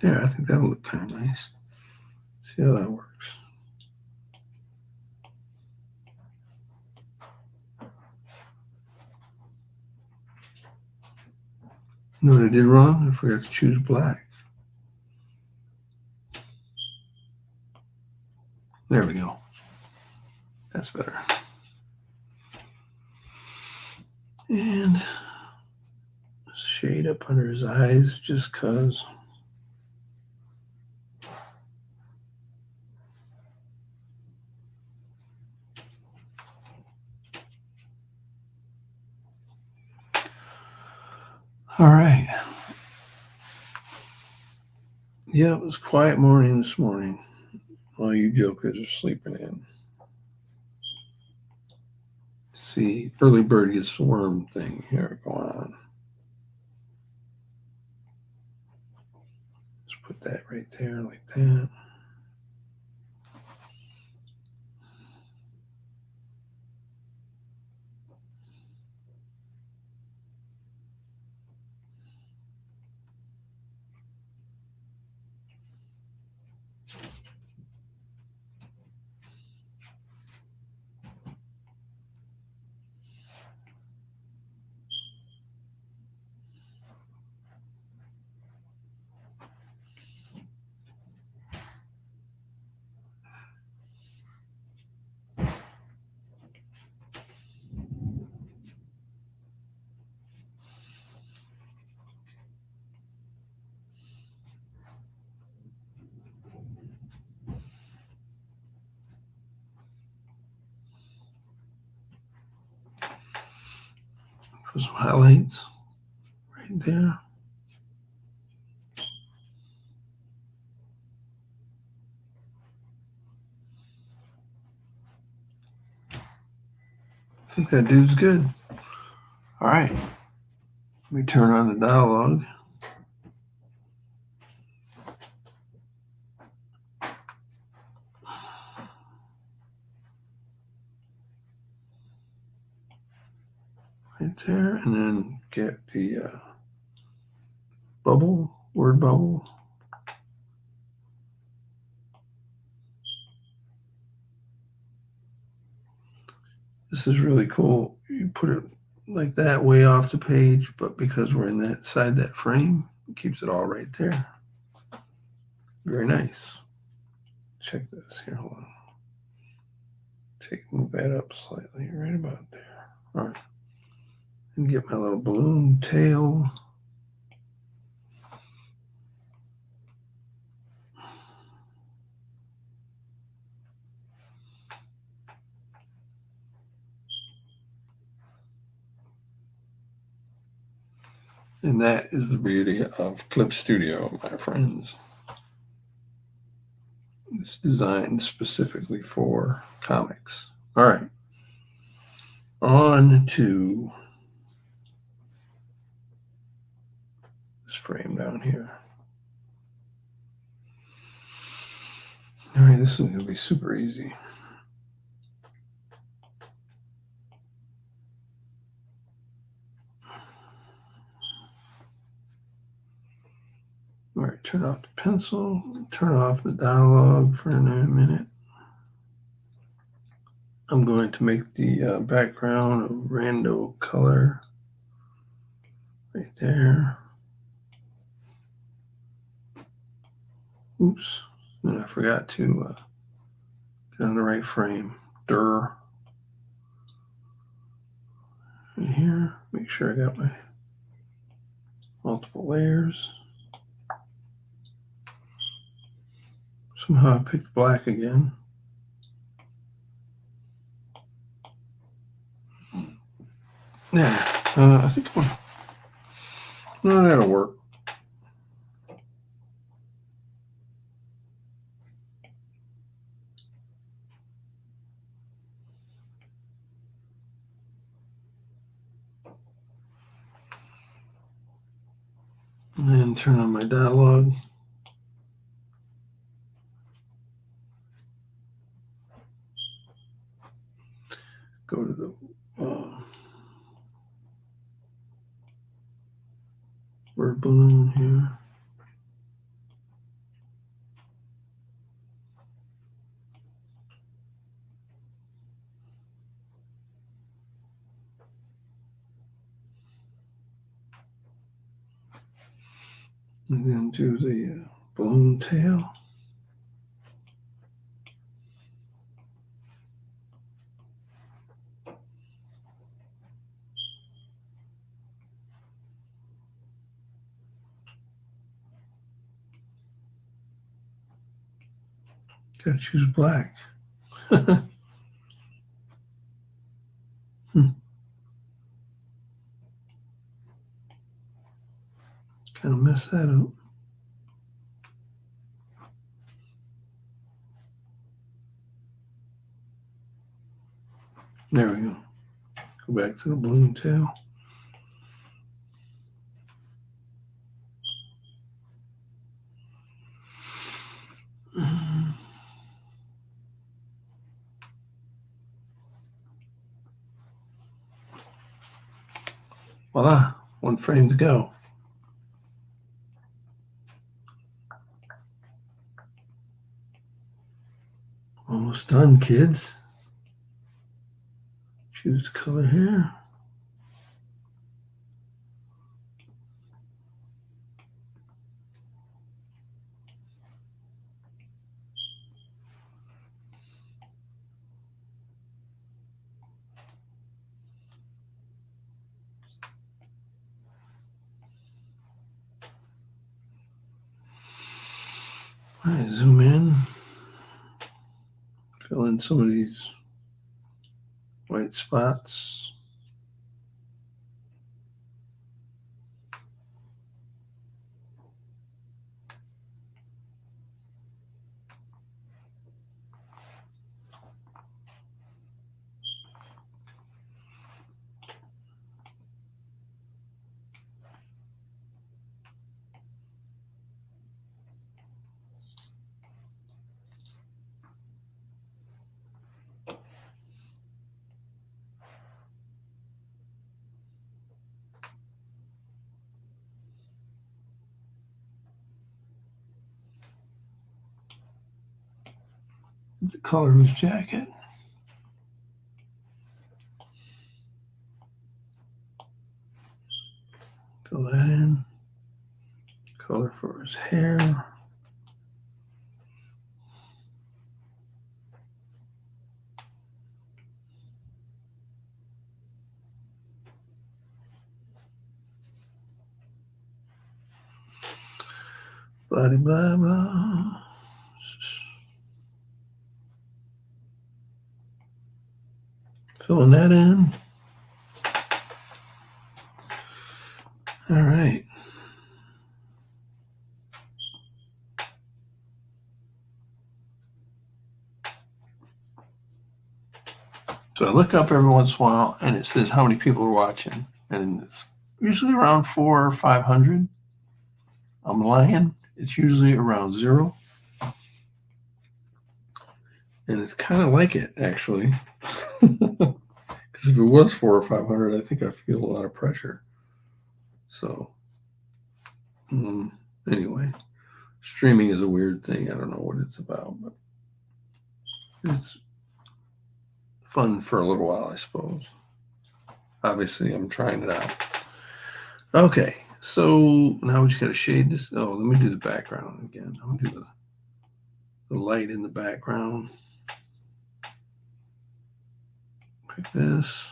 There, I think that'll look kind of nice. See how that works. You know what I did wrong? I forgot to choose black. There we go. That's better. And shade up under his eyes just cause. All right. Yeah, it was a quiet morning this morning. All you jokers are sleeping in. See, early bird gets the worm thing here going on. Let's put that right there like that. Put some highlights right there. I think that dude's good. All right. Let me turn on the dialogue. Right there. And then get the bubble, word bubble. This is really cool. You put it like that way off the page, but because we're inside that frame, it keeps it all right there. Very nice. Check this here. Hold on. Move that up slightly, right about there. All right. And get my little balloon tail. And that is the beauty of Clip Studio, my friends. It's designed specifically for comics. All right. On to this frame down here. All right, this is going to be super easy. All right, turn off the pencil, turn off the dialogue for a minute. I'm going to make the background a rando color right there. Oops, and I forgot to get on the right frame. Right here, make sure I got my multiple layers. Somehow I picked black again. Yeah, I think that'll work. And then turn on my dialogue. Go to the word balloon here. And then do the balloon tail. Gotta choose black. Kind of messed that up. There we go. Go back to the balloon tail. Voila, one frame to go. Almost done, kids. Choose color here. All right, zoom in. Fill in some of these white spots. The color of his jacket. Fill that in. Color for his hair. Blah, blah, blah. Filling that in. All right. So I look up every once in a while and it says how many people are watching. And it's usually around 400 or 500. I'm lying. It's usually around 0. And it's kind of like it, actually. Because if it was 400 or 500, I think I feel a lot of pressure. So, anyway, streaming is a weird thing. I don't know what it's about, but it's fun for a little while, I suppose. Obviously, I'm trying it out. Okay, so now we just got to shade this. Oh, let me do the background again. I'm going to do the light in the background. Pick this.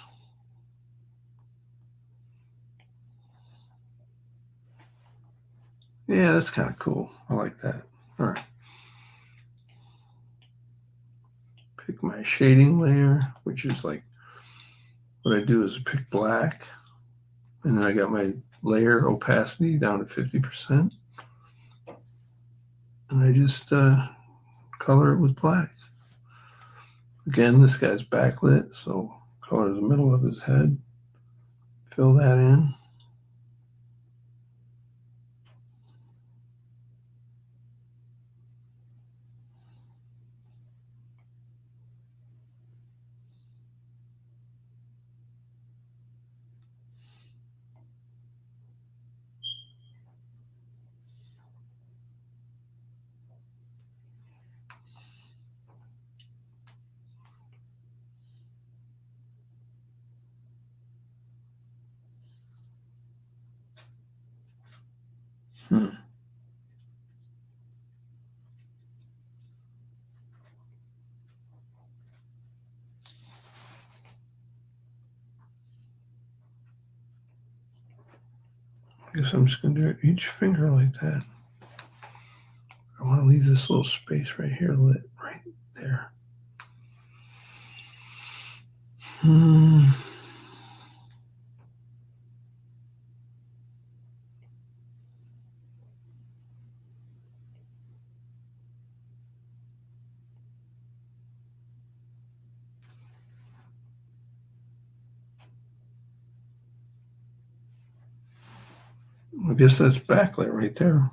Yeah, that's kind of cool. I like that. All right. Pick my shading layer, which is like what I do is pick black. And then I got my layer opacity down to 50%. And I just color it with black. Again, this guy's backlit, so color the middle of his head. Fill that in. guess I'm just going to do each finger like that. I want to leave this little space right here lit, right there. I guess that's backlit right there.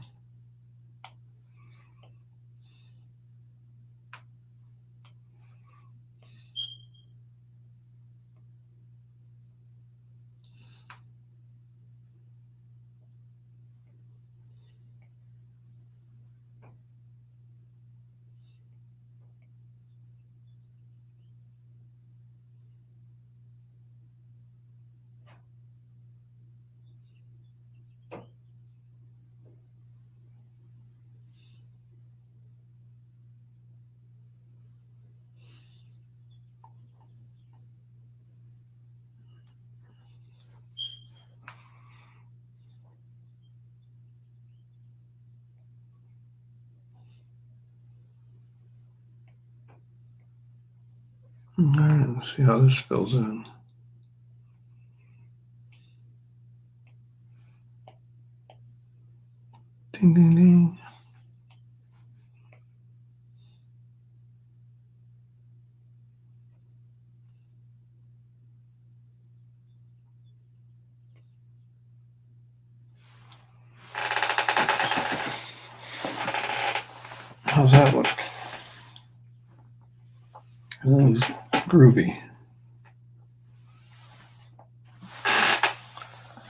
All right, let's see how this fills in. Ding, ding, ding. How's that look? Everything's groovy.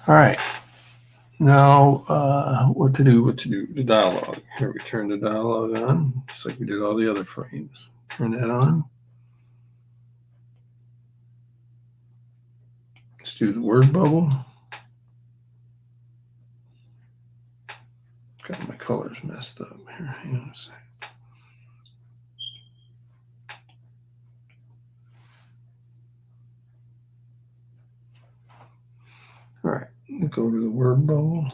All right. Now, what to do? The dialogue. Here we turn the dialogue on, just like we did all the other frames. Turn that on. Let's do the word bubble. Got my colors messed up here. Hang on a second. All right, we'll go to the word bubble.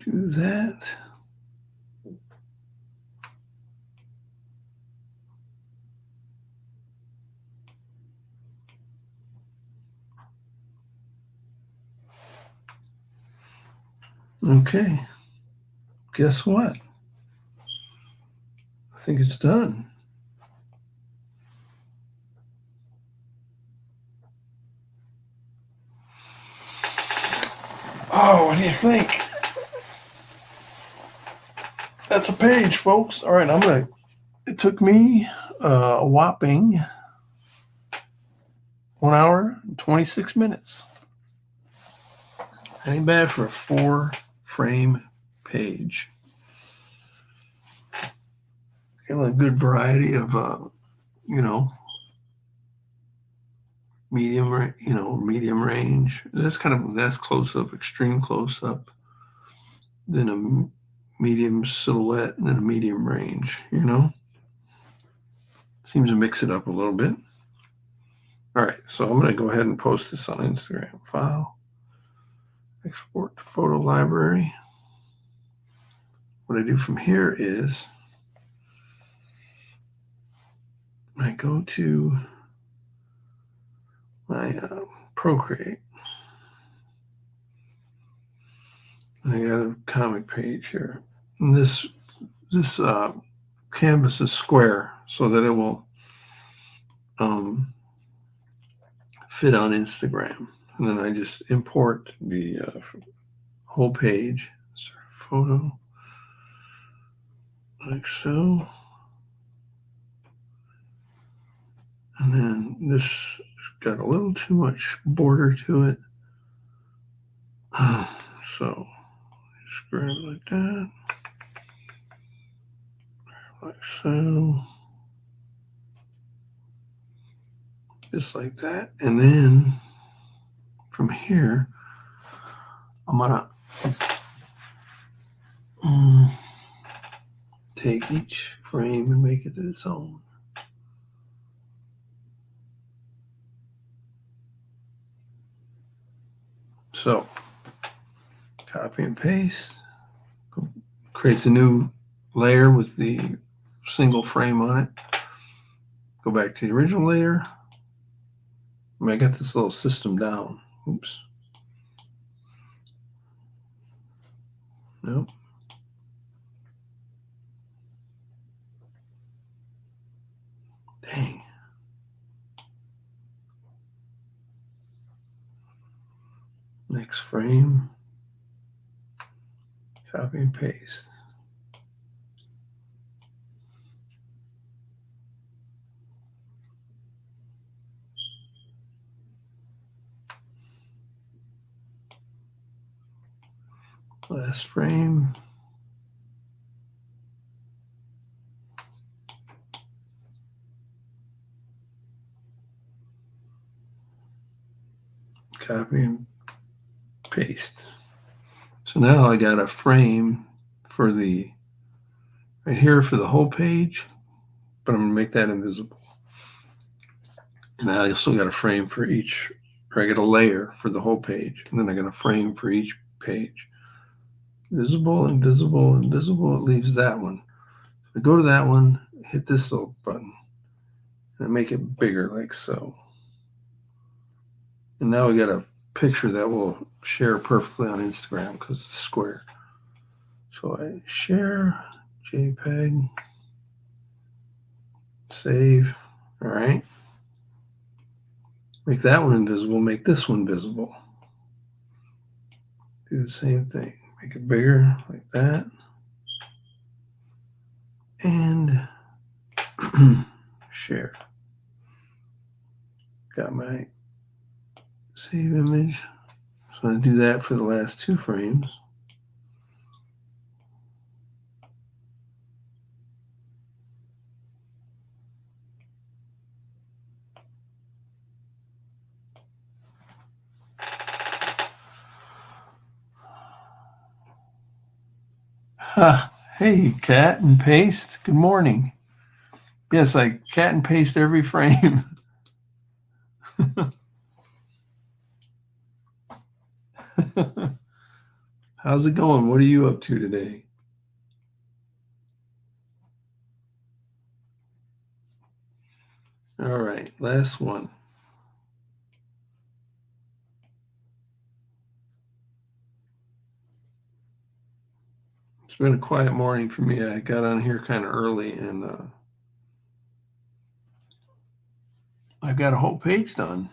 Do that. Okay. Guess what? I think it's done. Oh, what do you think? That's a page, folks. All right, it took me a whopping 1 hour and 26 minutes. Ain't bad for a 4-frame page. Got a good variety of, medium range. That's close up, extreme close up. Then a medium silhouette and then a medium range. Seems to mix it up a little bit. All right, so I'm going to go ahead and post this on Instagram. File, export to photo library. What I do from here is I go to my Procreate. And I got a comic page here. And this canvas is square so that it will fit on Instagram. And then I just import the whole page. Photo. like so. And then this got a little too much border to it. So just grab it like that. Like so. Just like that. And then from here, I'm gonna take each frame and make it its own. So copy and paste, creates a new layer with the single frame on it. Go back to the original layer. I got this little system down. Oops. Nope. Dang. Next frame. Copy and paste. Last frame. Copy and paste. So now I got a frame for the right here for the whole page, but I'm going to make that invisible. And I also got a frame for each, or I got a layer for the whole page, and then I got a frame for each page. Visible, invisible, invisible. It leaves that one. I go to that one, hit this little button, and I make it bigger like so. And now we got a picture that will share perfectly on Instagram because it's square. So I share JPEG, save. All right. Make that one invisible, make this one visible. Do the same thing. Make it bigger like that. And share. Got my save image. So I do that for the last two frames. Hey, cat and paste. Good morning. Yes, I cat and paste every frame. How's it going? What are you up to today? All right, last one. It's been a quiet morning for me. I got on here kind of early, and I got a whole page done.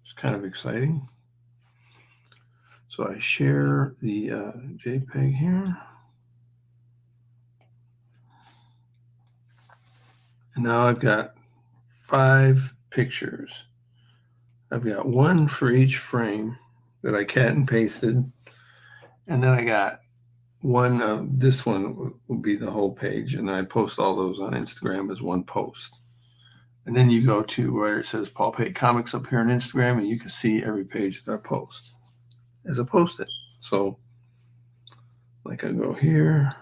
It's kind of exciting. So I share the JPEG here. And now I've got 5 pictures. I've got one for each frame that I cut and pasted. And then I got one, this one will be the whole page. And I post all those on Instagram as one post. And then you go to where it says Paul Pate Comics up here on Instagram, and you can see every page that I post as I post it. So, like I go here,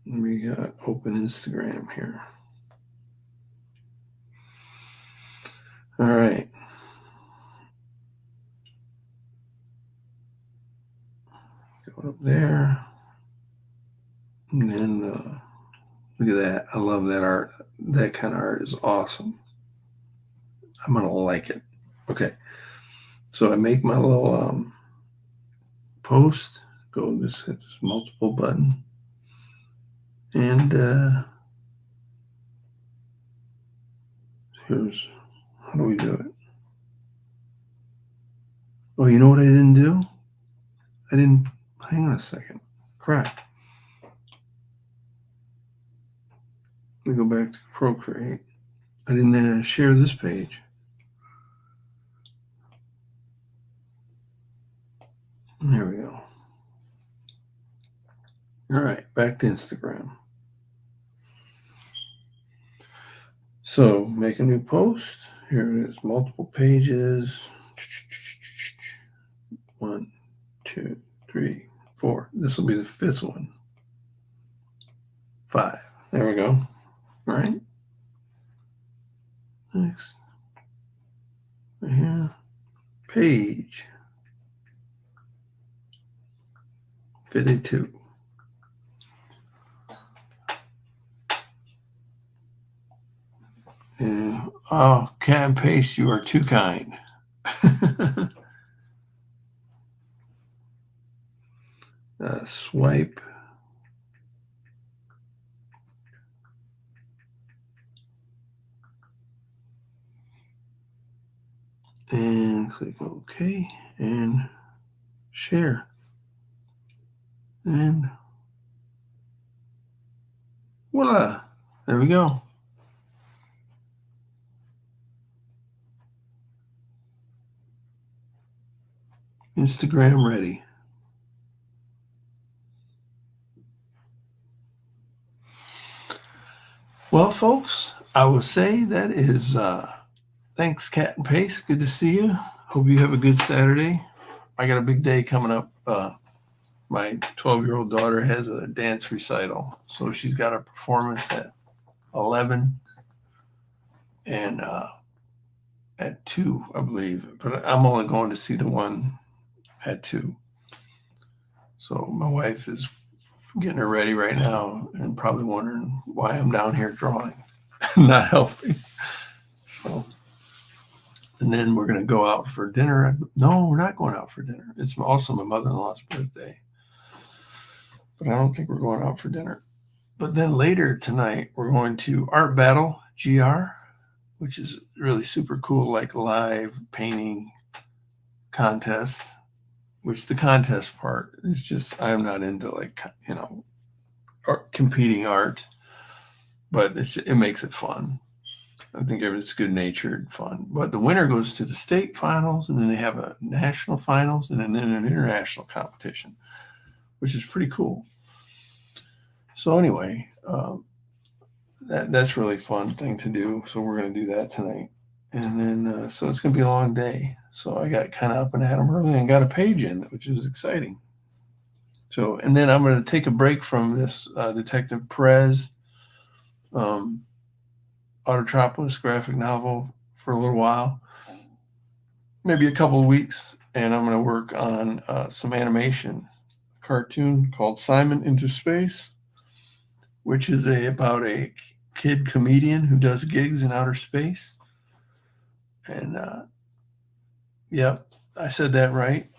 and we got open Instagram here. All right. Go up there. And then look at that. I love that art. That kind of art is awesome. I'm going to like it. Okay. So I make my little post. Go just hit this multiple button. And here's, how do we do it? Oh, you know what I didn't do? Hang on a second. crap. Let me go back to Procreate. I didn't share this page. There we go. All right, back to Instagram. So make a new post. Here it is, multiple pages. 1, 2, 3, 4. This will be the 5th one. 5. There we go. All right. Next. Right here. Page 52. Oh, Cat Paste, you are too kind. Swipe. And click OK and share. And voila, there we go. Instagram ready. Well, folks, I will say that is thanks, Cat and Paste. Good to see you. Hope you have a good Saturday. I got a big day coming up. My 12-year-old daughter has a dance recital, so she's got a performance at 11 and at 2, I believe. But I'm only going to see the one at 2. So my wife is getting her ready right now and probably wondering why I'm down here drawing, not helping. So, and then we're going to go out for dinner. No, we're not going out for dinner. It's also my mother-in-law's birthday, but I don't think we're going out for dinner. But then later tonight, we're going to Art Battle GR, which is really super cool, like live painting contest. Which the contest part is just, I'm not into competing art, but it makes it fun. I think it's good natured fun. But the winner goes to the state finals, and then they have a national finals, and then an international competition, which is pretty cool. So anyway, that's really fun thing to do. So we're going to do that tonight. And then, so it's going to be a long day. So I got kind of up and at 'em early and got a page in, which is exciting. So, and then I'm going to take a break from this Detective Perez Autotropolis graphic novel for a little while, maybe a couple of weeks. And I'm going to work on some animation cartoon called Simon Into Space, which is about a kid comedian who does gigs in outer space. And yep, I said that right.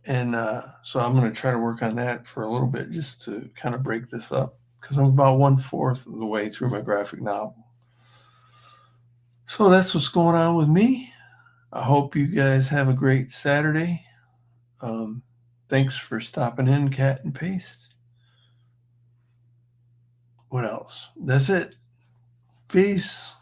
And so I'm going to try to work on that for a little bit just to kind of break this up, because I'm about 1/4 of the way through my graphic novel. So that's what's going on with me. I hope you guys have a great Saturday. Thanks for stopping in, Cat and Paste. What else? That's it. Peace.